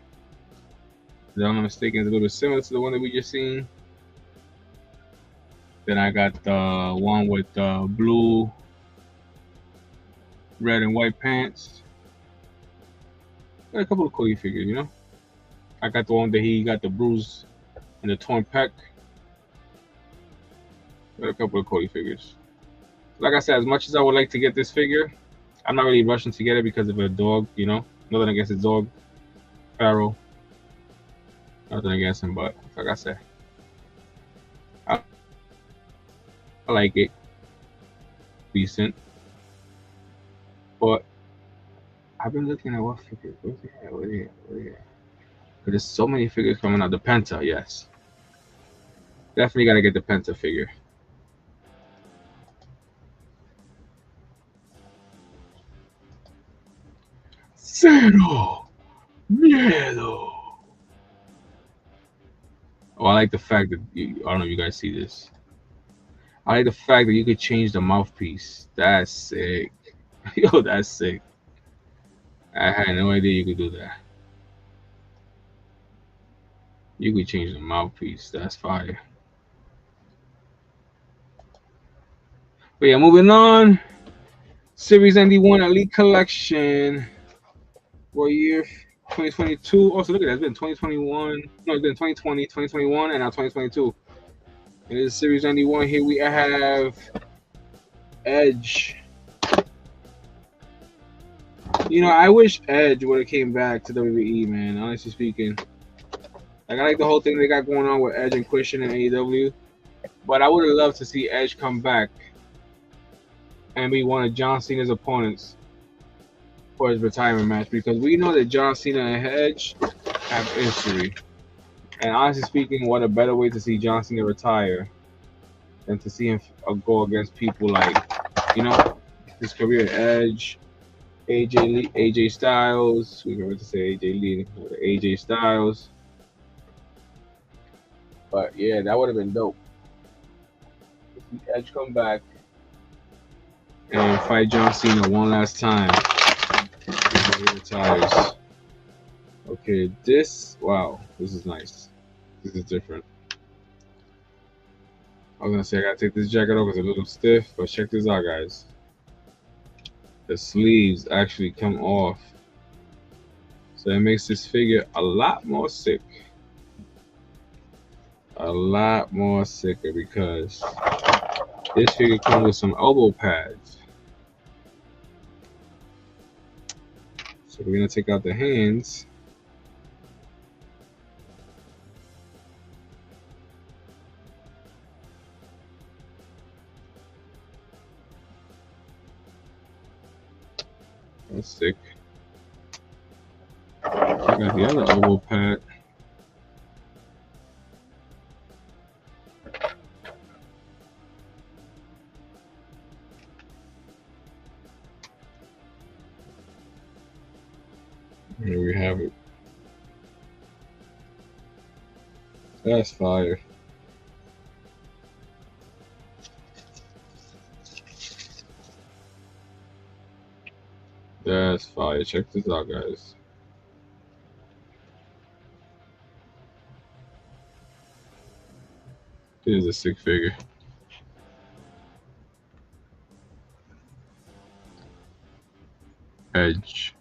If I'm not mistaken, it's a little bit similar to the one that we just seen. Then I got the one with blue, red, and white pants. Got a couple of Cody figures, you know. I got the one that he got the bruise and the torn pec. Got a couple of Cody figures. Like I said, as much as I would like to get this figure, I'm not really rushing to get it because of a dog, you know. Nothing against his dog, Pharaoh. Nothing against him, but like I said, I like it. Decent. But I've been looking at what figure. Where's it at? Where's it at? Where's it at? There's so many figures coming out. The Penta, yes. Definitely gotta get the Penta figure. Cero Miedo. Oh, I like the fact that I don't know if you guys see this. I like the fact that you could change the mouthpiece. That's sick. Yo, that's sick. I had no idea you could do that. You could change the mouthpiece. That's fire. But yeah, moving on. Series 91 Elite Collection for year 2022. Also, look at that. It's been 2021. No, it's been 2020, 2021, and now 2022. And this is Series 91. Here we have Edge. You know, I wish Edge would have came back to WWE, man. Honestly speaking, like I like the whole thing they got going on with Edge and Christian and AEW, but I would have loved to see Edge come back and be one of John Cena's opponents for his retirement match, because we know that John Cena and Edge have history. And honestly speaking, what a better way to see John Cena retire than to see him go against people like, you know, his career Edge, AJ Styles. We were to say AJ Lee, AJ Styles. But yeah, that would have been dope. To see Edge come back and fight John Cena one last time before he retires. Okay, wow, this is nice. This is different. I was gonna say I gotta take this jacket off, it's a little stiff, but check this out, guys. The sleeves actually come off, so it makes this figure a lot more sick. A lot more sicker, because this figure comes with some elbow pads. So we're gonna take out the hands. That's sick. I got the other elbow pad. Here we have it. That's fire. That's fire. Check this out, guys. This is a six figure. Edge.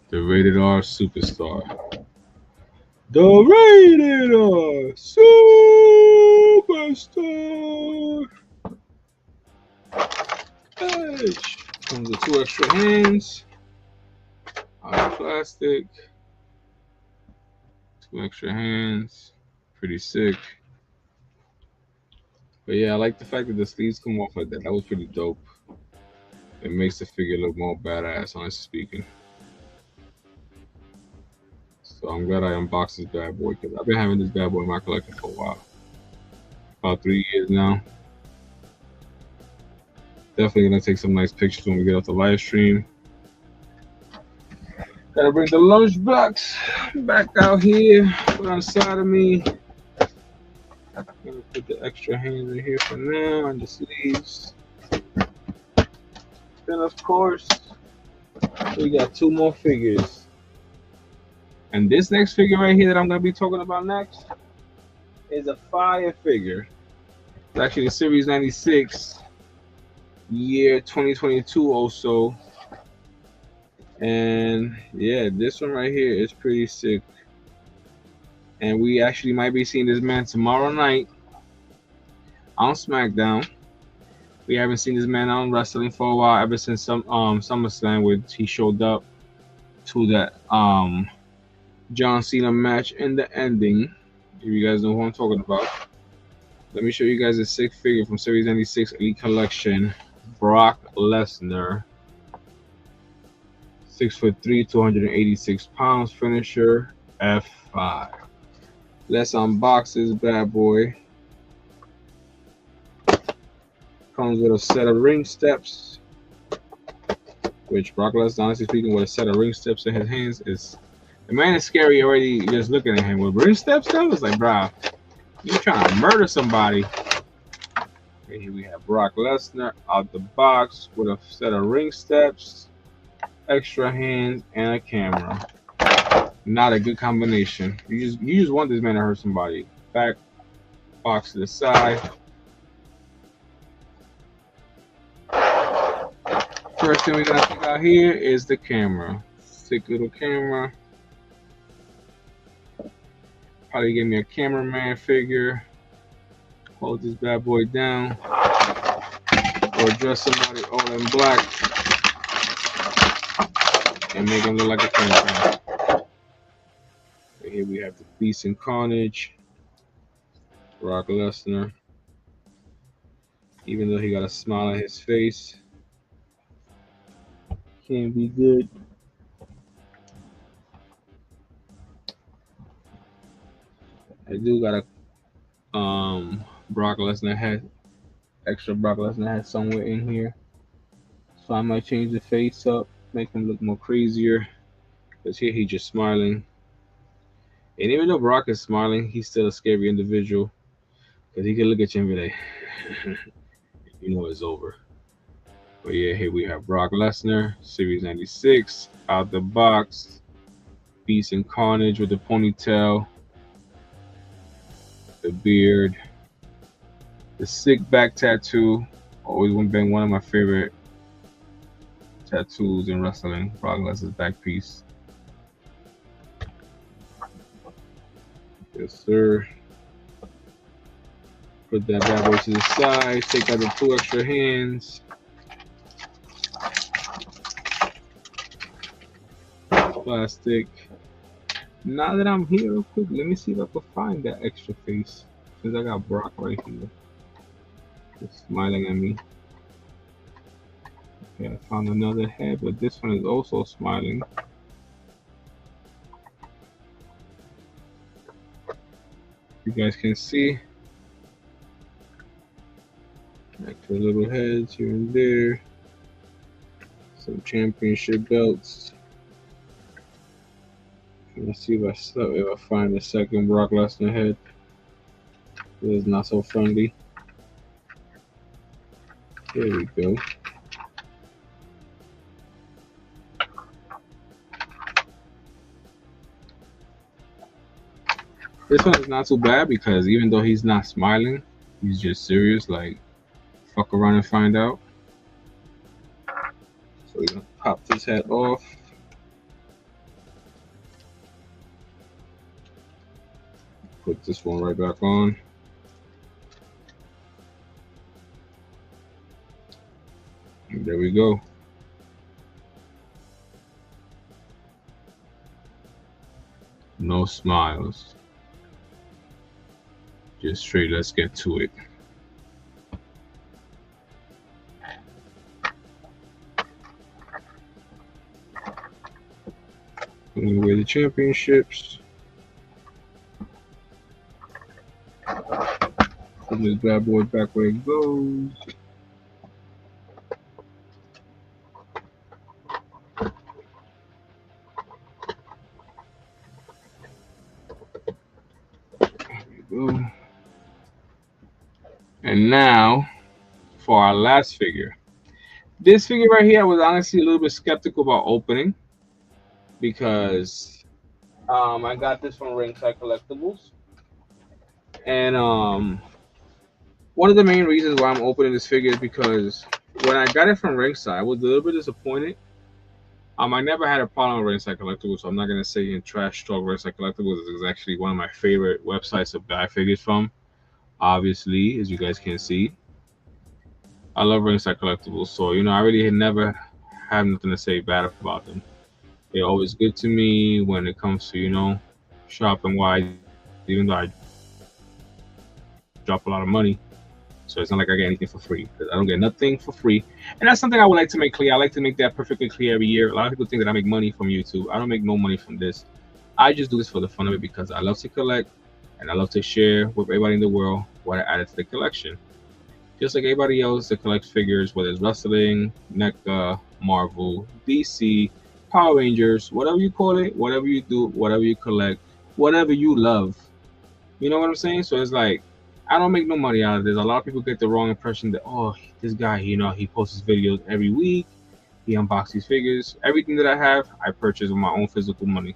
The rated R superstar. The rated R superstar. Edge. Comes with two extra hands. Out of plastic. Two extra hands. Pretty sick. But yeah, I like the fact that the sleeves come off like that. That was pretty dope. It makes the figure look more badass, honestly speaking. So I'm glad I unboxed this bad boy because I've been having this bad boy in my collection for a while. About 3 years now. Definitely gonna take some nice pictures when we get off the live stream. Gotta bring the lunch box back out here, put on side of me. Gonna put the extra hands in here for now and the sleeves. Then of course, we got two more figures. And this next figure right here that I'm gonna be talking about next is a fire figure. It's actually a Series 96, year 2022 also. And yeah, this one right here is pretty sick. And we actually might be seeing this man tomorrow night on SmackDown. We haven't seen this man on wrestling for a while, ever since some SummerSlam, where he showed up to that John Cena match in the ending. If you guys know who I'm talking about. Let me show you guys a sick figure from Series 96 Elite Collection. Brock Lesnar. 6'3", 286 pounds, finisher, F5. Let's unbox this bad boy. Comes with a set of ring steps, which Brock Lesnar, honestly speaking, with a set of ring steps in his hands is, the man is scary already just looking at him. With ring steps though, it's like, bro, you trying to murder somebody. Okay, here we have Brock Lesnar out the box with a set of ring steps, extra hands, and a camera. Not a good combination. You just want this man to hurt somebody. Back box to the side. First thing we're gonna check out here is the camera. Sick little camera. Probably give me a cameraman figure. Hold this bad boy down. Or dress somebody all in black and make him look like a cameraman. Here we have the Beast and Carnage, Brock Lesnar. Even though he got a smile on his face, can't be good. I do got a Brock Lesnar hat, extra Brock Lesnar hat somewhere in here, so I might change the face up, make him look more crazier. Because here he's just smiling. And even though Brock is smiling, he's still a scary individual. Because he can look at you and be like, you know it's over. But yeah, here we have Brock Lesnar, Series 96, out the box. Beast and Carnage with the ponytail, the beard, the sick back tattoo. Always been one of my favorite tattoos in wrestling. Brock Lesnar's back piece. Yes, sir. Put that bad boy to the side. Take out the two extra hands. Plastic. Now that I'm here, real quick, let me see if I can find that extra face. Since I got Brock right here, just smiling at me. Okay, I found another head, but this one is also smiling. You guys can see. Extra little heads here and there. Some championship belts. Let's see if I find the second Brock Lesnar head. It is not so friendly. There we go. This one is not too bad because even though he's not smiling, he's just serious. Like, fuck around and find out. So we're gonna pop this head off. Put this one right back on. And there we go. No smiles. Just straight, let's get to it. Putting away the championships. Put this bad boy back where it goes. There we go. And now for our last figure. This figure right here, I was honestly a little bit skeptical about opening because I got this from Ringside Collectibles. And one of the main reasons why I'm opening this figure is because when I got it from Ringside, I was a little bit disappointed. I never had a problem with Ringside Collectibles, so I'm not gonna say in trash talk Ringside Collectibles is actually one of my favorite websites to buy figures from. Obviously, as you guys can see, I love Ringside Collectibles, so I really had never have nothing to say bad about them. They're always good to me when it comes to shopping wise, even though I drop a lot of money. So it's not like I get anything for free because I don't get nothing for free. And that's something I would like to make clear. I like to make that perfectly clear every year. A lot of people think that I make money from YouTube. I don't make no money from this. I just do this for the fun of it because I love to collect and I love to share with everybody in the world what I added to the collection. Just like everybody else that collects figures, whether it's wrestling, NECA, Marvel, DC, Power Rangers, whatever you call it, whatever you do, whatever you collect, whatever you love. You know what I'm saying? So it's like, I don't make no money out of this. A lot of people get the wrong impression that, oh, this guy, he posts his videos every week. He unboxes these figures. Everything that I have, I purchase with my own physical money.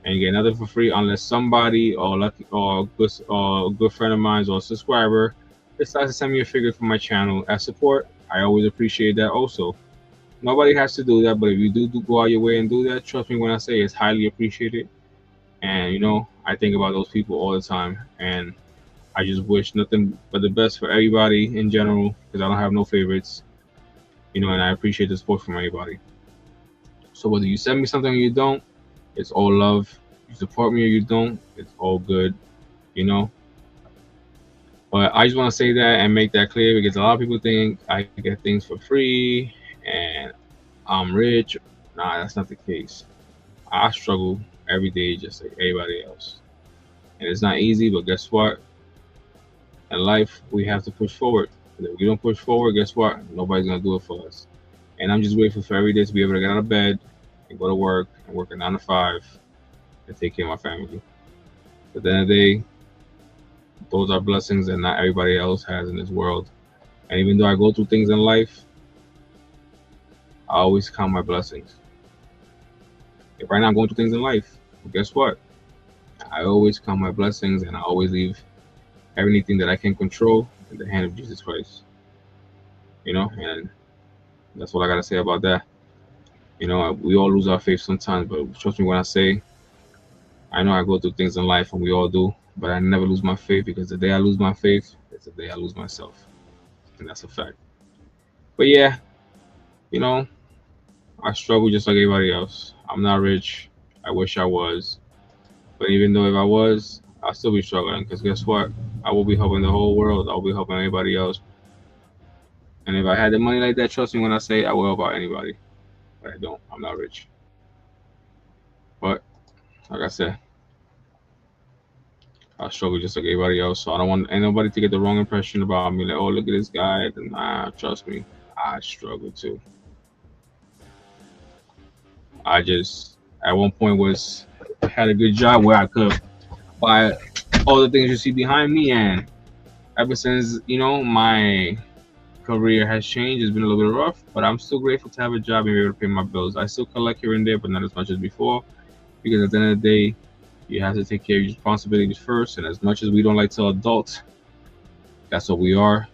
And you get nothing for free unless somebody or a good friend of mine or a subscriber decides to send me a figure from my channel as support. I always appreciate that also. Nobody has to do that, but if you do go out your way and do that, trust me when I say it's highly appreciated. And I think about those people all the time. And I just wish nothing but the best for everybody in general because I don't have no favorites, and I appreciate the support from everybody. So whether you send me something or you don't, it's all love. You support me or you don't, it's all good, But I just want to say that and make that clear because a lot of people think I get things for free and I'm rich. Nah, that's not the case. I struggle every day just like everybody else. And it's not easy, but guess what? In life, we have to push forward. If we don't push forward, guess what? Nobody's gonna do it for us. And I'm just grateful for every day to be able to get out of bed and go to work and work a 9 to 5 and take care of my family. At the end of the day, those are blessings that not everybody else has in this world. And even though I go through things in life, I always count my blessings. If right now I'm going through things in life, well, guess what? I always count my blessings and I always leave everything that I can control in the hand of Jesus Christ. And that's what I gotta say about that. We all lose our faith sometimes, but trust me when I say, I know I go through things in life and we all do, but I never lose my faith because the day I lose my faith, it's the day I lose myself. And that's a fact. But yeah, I struggle just like everybody else. I'm not rich. I wish I was. But even though if I was, I'll still be struggling because guess what? I will be helping the whole world. I'll be helping anybody else. And if I had the money like that, trust me when I say I will help out anybody. But I don't. I'm not rich. But like I said, I struggle just like everybody else. So I don't want anybody to get the wrong impression about me. Like, oh, look at this guy. Nah, trust me, I struggle too. I just at one point was had a good job where I could buy all the things you see behind me, and ever since my career has changed, it's been a little bit rough, but I'm still grateful to have a job and be able to pay my bills. I still collect here and there, but not as much as before, because at the end of the day, you have to take care of your responsibilities first. And as much as we don't like to adult, that's what we are,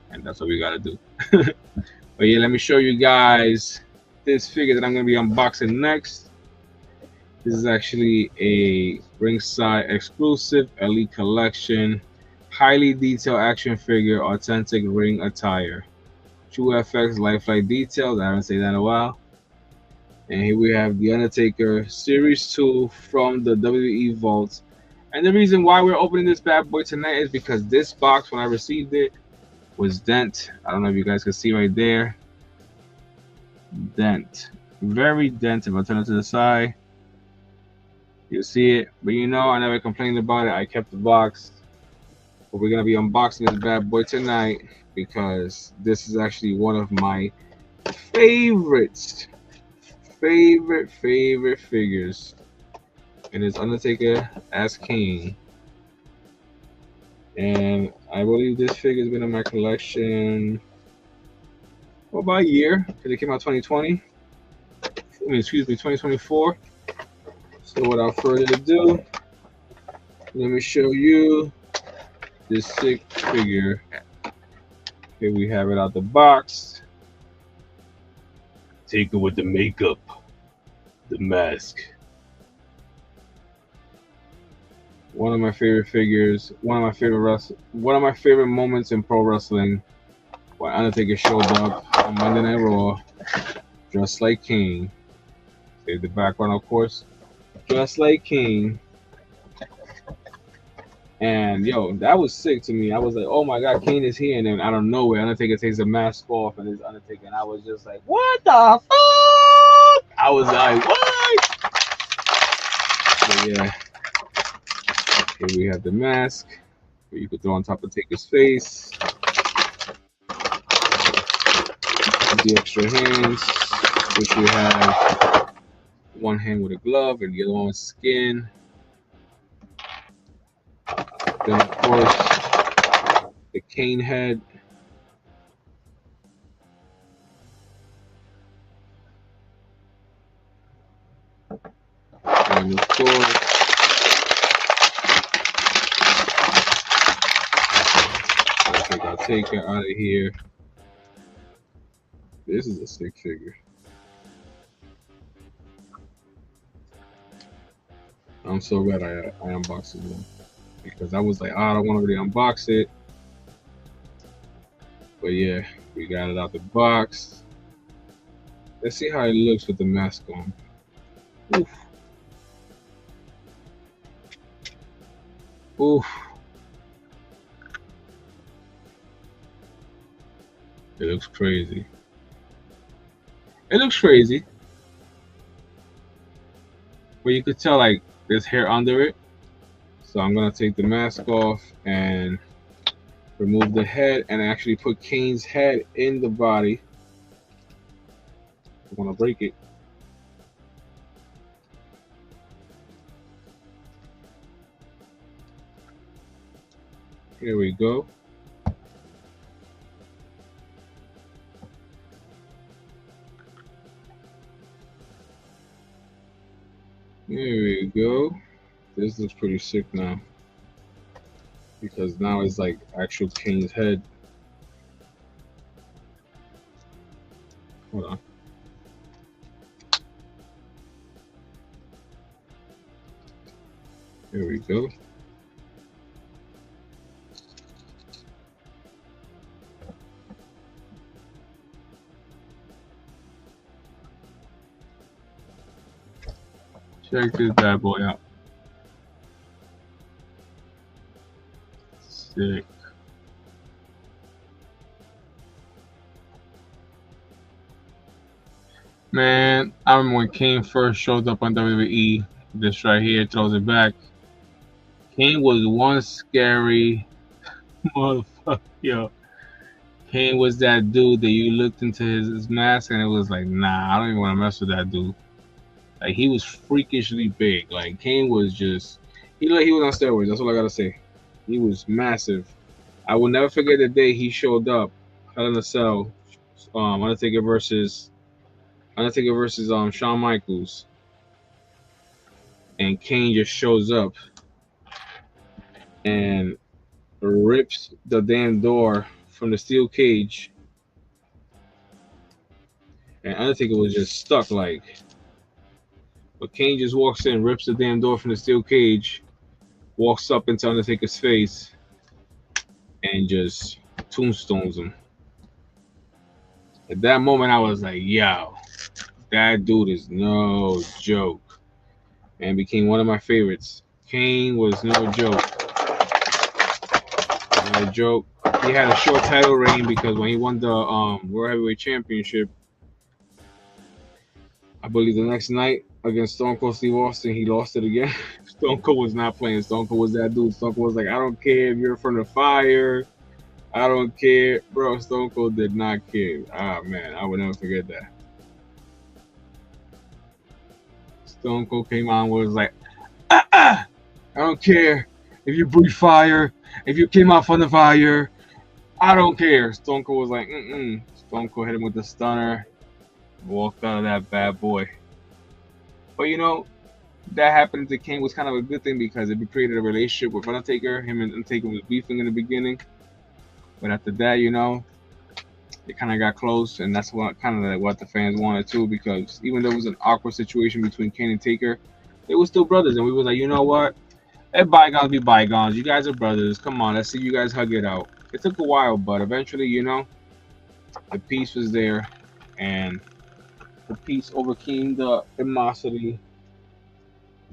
and that's what we gotta do. But yeah, let me show you guys this figure that I'm gonna be unboxing next. This is actually a ringside exclusive elite collection, highly detailed action figure, authentic ring attire. True FX lifelike details. I haven't seen that in a while. And here we have The Undertaker Series 2 from the WWE Vault. And the reason why we're opening this bad boy tonight is because this box, when I received it, was dent. I don't know if you guys can see right there. Dent. Very dent. If I turn it to the side, you'll see it. But I never complained about it. I kept the box. But we're going to be unboxing this bad boy tonight because this is actually one of my favorites. Favorite figures. And it's Undertaker as King. And I believe this figure has been in my collection for about a year because it came out 2020. Excuse me, 2024. So without further ado, let me show you this sick figure. Here we have it out the box. Take it with the makeup, the mask. One of my favorite figures, one of my favorite moments in pro wrestling, when Undertaker showed up on Monday Night Raw, dressed like King. Save the background, of course. Dressed like King. And that was sick to me. I was like, oh my god, Kane is here. And then out of nowhere, Undertaker takes the mask off and it's Undertaker. And I was just like, what the fuck? I was like, what? But yeah, here we have the mask where you could throw on top of Taker's face. The extra hands, which you have one hand with a glove and the other one with skin. Then, of course, the cane head. And of course, I think I'll take her out of here. This is a sick figure. I'm so glad I unboxed it one because I was like, I don't want to really unbox it. But yeah, we got it out the box. Let's see how it looks with the mask on. Oof. Oof. It looks crazy. It looks crazy. But you could tell like there's hair under it. So I'm gonna take the mask off and remove the head and actually put Kane's head in the body. I wanna break it. Here we go. Here we go. This looks pretty sick now. Because now it's like actual Kane's head. Hold on. Here we go. Check this bad boy out. Sick. Man, I remember when Kane first showed up on WWE. This right here throws it back. Kane was one scary motherfucker. Yo, Kane was that dude that you looked into his mask and it was like, nah, I don't even want to mess with that dude. Like he was freakishly big. Like Kane was just he was on steroids. That's all I gotta say. He was massive. I will never forget the day he showed up, Hell in a Cell, Undertaker versus Shawn Michaels, and Kane just shows up and rips the damn door from the steel cage, and Undertaker was just stuck like. But Kane just walks in, rips the damn door from the steel cage, walks up into Undertaker's face, and just tombstones him. At that moment, I was like, yo, that dude is no joke. And became one of my favorites. Kane was no joke. No joke. He had a short title reign because when he won the World Heavyweight Championship, I believe the next night against Stone Cold Steve Austin, he lost it again. Stone Cold was not playing. Stone Cold was that dude. Stone Cold was like, I don't care if you're from the fire. I don't care. Bro, Stone Cold did not care. Ah, man, I would never forget that. Stone Cold came on and was like, I don't care if you breathe fire, if you came out from the fire. I don't care. Stone Cold was like, Stone Cold hit him with the stunner, walked out of that bad boy. But that happened to Kane was kind of a good thing because it created a relationship with Undertaker. Him and Undertaker was beefing in the beginning. But after that, they kind of got close, and that's what the fans wanted too. Because even though it was an awkward situation between Kane and Taker, they were still brothers, and we were like, you know what? Let bygones be bygones. You guys are brothers. Come on, let's see you guys hug it out. It took a while, but eventually, the peace was there, and the peace overcame the animosity,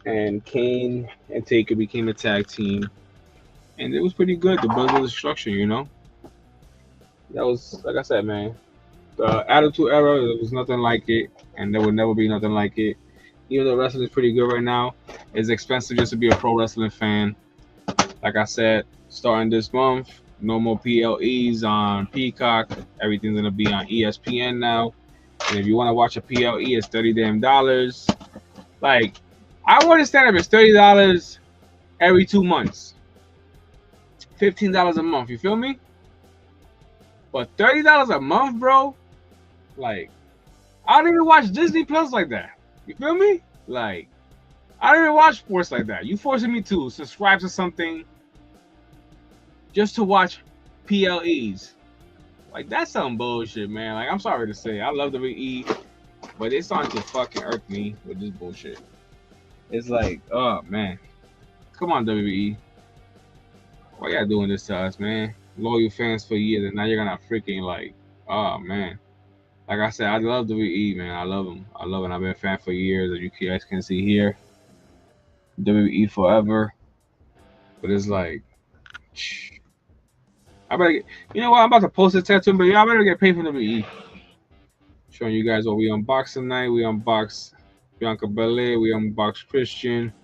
and Kane and Taker became a tag team, and it was pretty good. The Brothers of Destruction, that was like I said, man. The Attitude Era, there was nothing like it, and there will never be nothing like it. Even though wrestling is pretty good right now, it's expensive just to be a pro wrestling fan. Like I said, starting this month, no more PLEs on Peacock. Everything's gonna be on ESPN now. And if you want to watch a PLE, it's $30 damn. Like, I want to stand up. It's $30 every 2 months, $15 a month. You feel me? But $30 a month, bro. Like, I don't even watch Disney Plus like that. You feel me? Like, I don't even watch sports like that. You forcing me to subscribe to something just to watch PLEs. Like, that's some bullshit, man. Like, I'm sorry to say, I love WWE, but it's starting to fucking irk me with this bullshit. It's like, oh man, come on WWE, why y'all doing this to us, man? Loyal fans for years, and now you're gonna freaking like, oh man. Like I said, I love WWE, man. I love them. I love it. I've been a fan for years, as you guys can see here. WWE forever. But it's like, I better get, you know what? I'm about to post a tattoo, but y'all better get paid from WWE. Showing you guys what we unboxed tonight. We unboxed Bianca Belair. We unboxed Christian.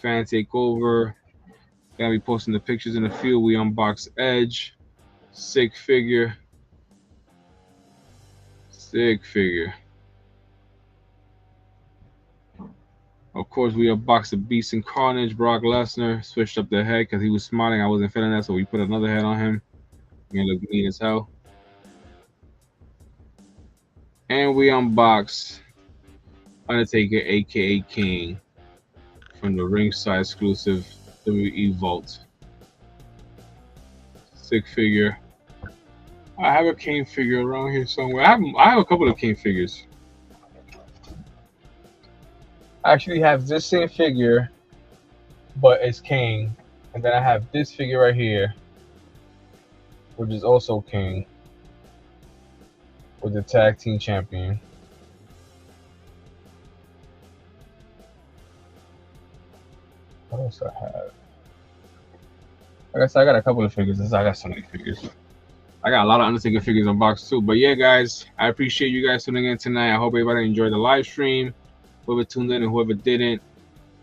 Fan Takeover. Gonna be posting the pictures in the field. We unboxed Edge. Sick figure. Sick figure. Of course, we unboxed the Beast and Carnage, Brock Lesnar. Switched up the head because he was smiling. I wasn't feeling that, so we put another head on him. Gonna look mean as hell. And we unboxed Undertaker, aka King, from the ringside exclusive WWE Vault. Sick figure. I have a Kane figure around here somewhere. I have a couple of Kane figures. I actually have this same figure, but it's Kane. And then I have this figure right here, which is also Kane, with the tag team champion. What else do I have? I guess I got a couple of figures. I got so many figures. I got a lot of Undertaker figures unboxed too. But yeah, guys, I appreciate you guys tuning in tonight. I hope everybody enjoyed the live stream. Whoever tuned in and whoever didn't.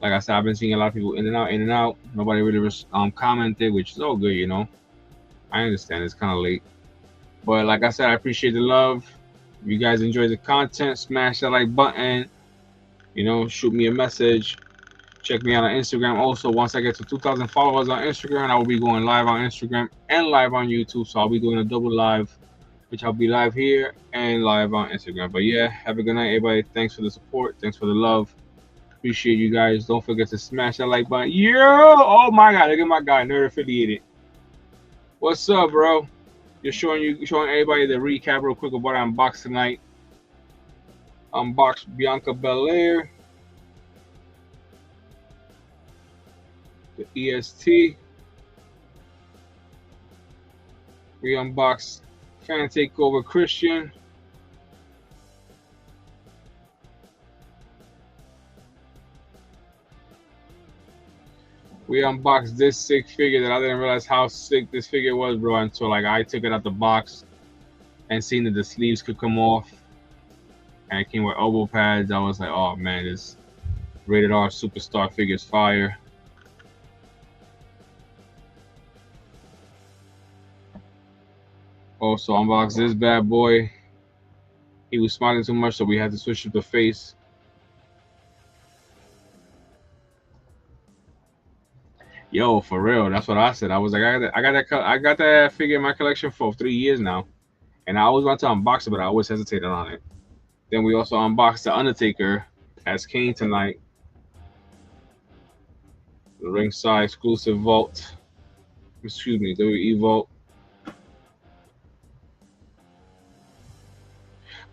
Like I said, I've been seeing a lot of people in and out. Nobody really commented, which is all good, I understand it's kind of late. But like I said, I appreciate the love. If you guys enjoy the content, smash that like button. You know, shoot me a message. Check me out on Instagram. Also, once I get to 2,000 followers on Instagram, I will be going live on Instagram and live on YouTube. So I'll be doing a double live, which I'll be live here and live on Instagram. But yeah, have a good night, everybody. Thanks for the support. Thanks for the love. Appreciate you guys. Don't forget to smash that like button. Yeah! Oh my God! Look at my guy, nerd affiliated. What's up, bro? Just showing everybody the recap real quick of what I unboxed tonight. Unboxed Bianca Belair, the EST. We unboxed Fan Takeover Christian. We unboxed this sick figure that I didn't realize how sick this figure was, bro, until like I took it out the box and seen that the sleeves could come off. And it came with elbow pads. I was like, oh man, this rated R superstar figure's fire. Also unboxed this bad boy. He was smiling too much, so we had to switch up the face. Yo, for real, that's what I said. I was like, I got that figure in my collection for 3 years now, and I always want to unbox it, but I always hesitated on it. Then we also unboxed the Undertaker as Kane tonight. The ringside exclusive vault. Excuse me, WWE vault.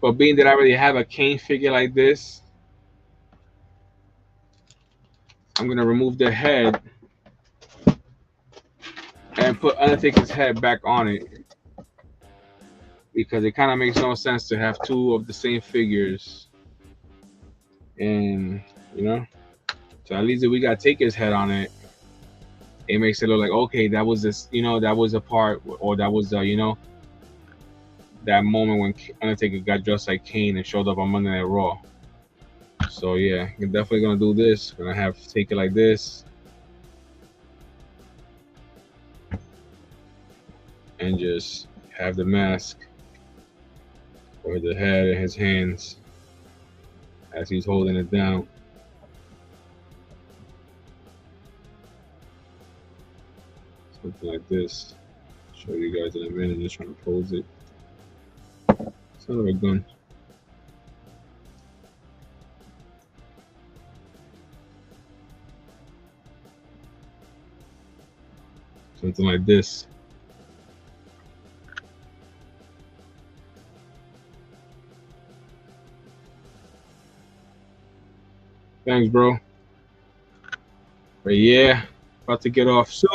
But being that I already have a Kane figure like this, I'm gonna remove the head and put Undertaker's head back on it, because it kind of makes no sense to have two of the same figures. And you know, so at least if we got Taker's head on it, it makes it look like, okay, that was this, you know, that was a part, or that was you know, that moment when Undertaker got dressed like Kane and showed up on Monday Night Raw. So yeah, I'm definitely gonna do this. Gonna have Taker like this, and just have the mask or the head in his hands as he's holding it down. Something like this. Show you guys in a minute. Just trying to pose it. Son of a gun. Something like this. Thanks, bro. But yeah, about to get off soon.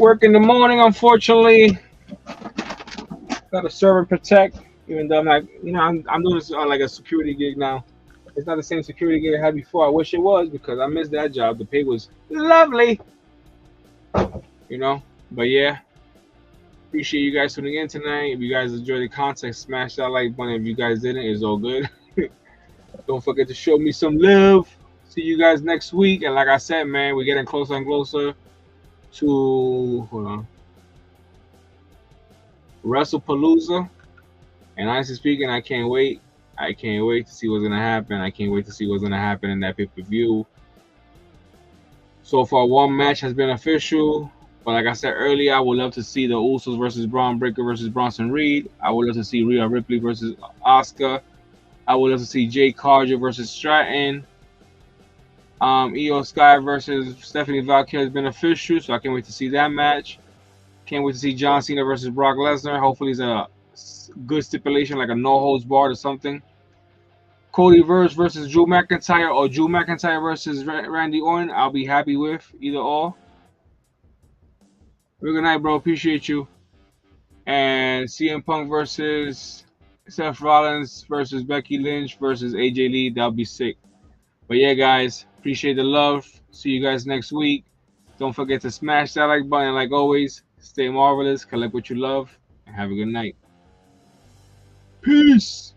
Work in the morning, unfortunately. Got to serve and protect, even though I'm not, you know, I'm doing this on like a security gig now. It's not the same security gig I had before. I wish it was, because I missed that job. The pay was lovely, you know. But yeah, appreciate you guys tuning in tonight. If you guys enjoyed the content, smash that like button. If you guys didn't, it's all good. Don't forget to show me some love. See you guys next week. And like I said, man, we're getting closer and closer to WrestlePalooza. And honestly speaking, I can't wait. I can't wait to see what's gonna happen. I can't wait to see what's gonna happen in that pay-per-view. So far, one match has been official. But like I said earlier, I would love to see the Usos versus Braun Breaker versus Bronson Reed. I would love to see Rhea Ripley versus Asuka. I would love to see Jay Carter versus Stratton. Io Sky versus Stephanie Valkyrie has been official, so I can't wait to see that match. Can't wait to see John Cena versus Brock Lesnar. Hopefully it's a good stipulation, like a no holds barred or something. Cody Rhodes versus Drew McIntyre, or Drew McIntyre versus Randy Orton. I'll be happy with either or. Have a good night, bro. Appreciate you. And CM Punk versus Seth Rollins versus Becky Lynch versus AJ Lee. That'll be sick. But yeah, guys, appreciate the love. See you guys next week. Don't forget to smash that like button. Like always, stay marvelous, collect what you love, and have a good night. Peace.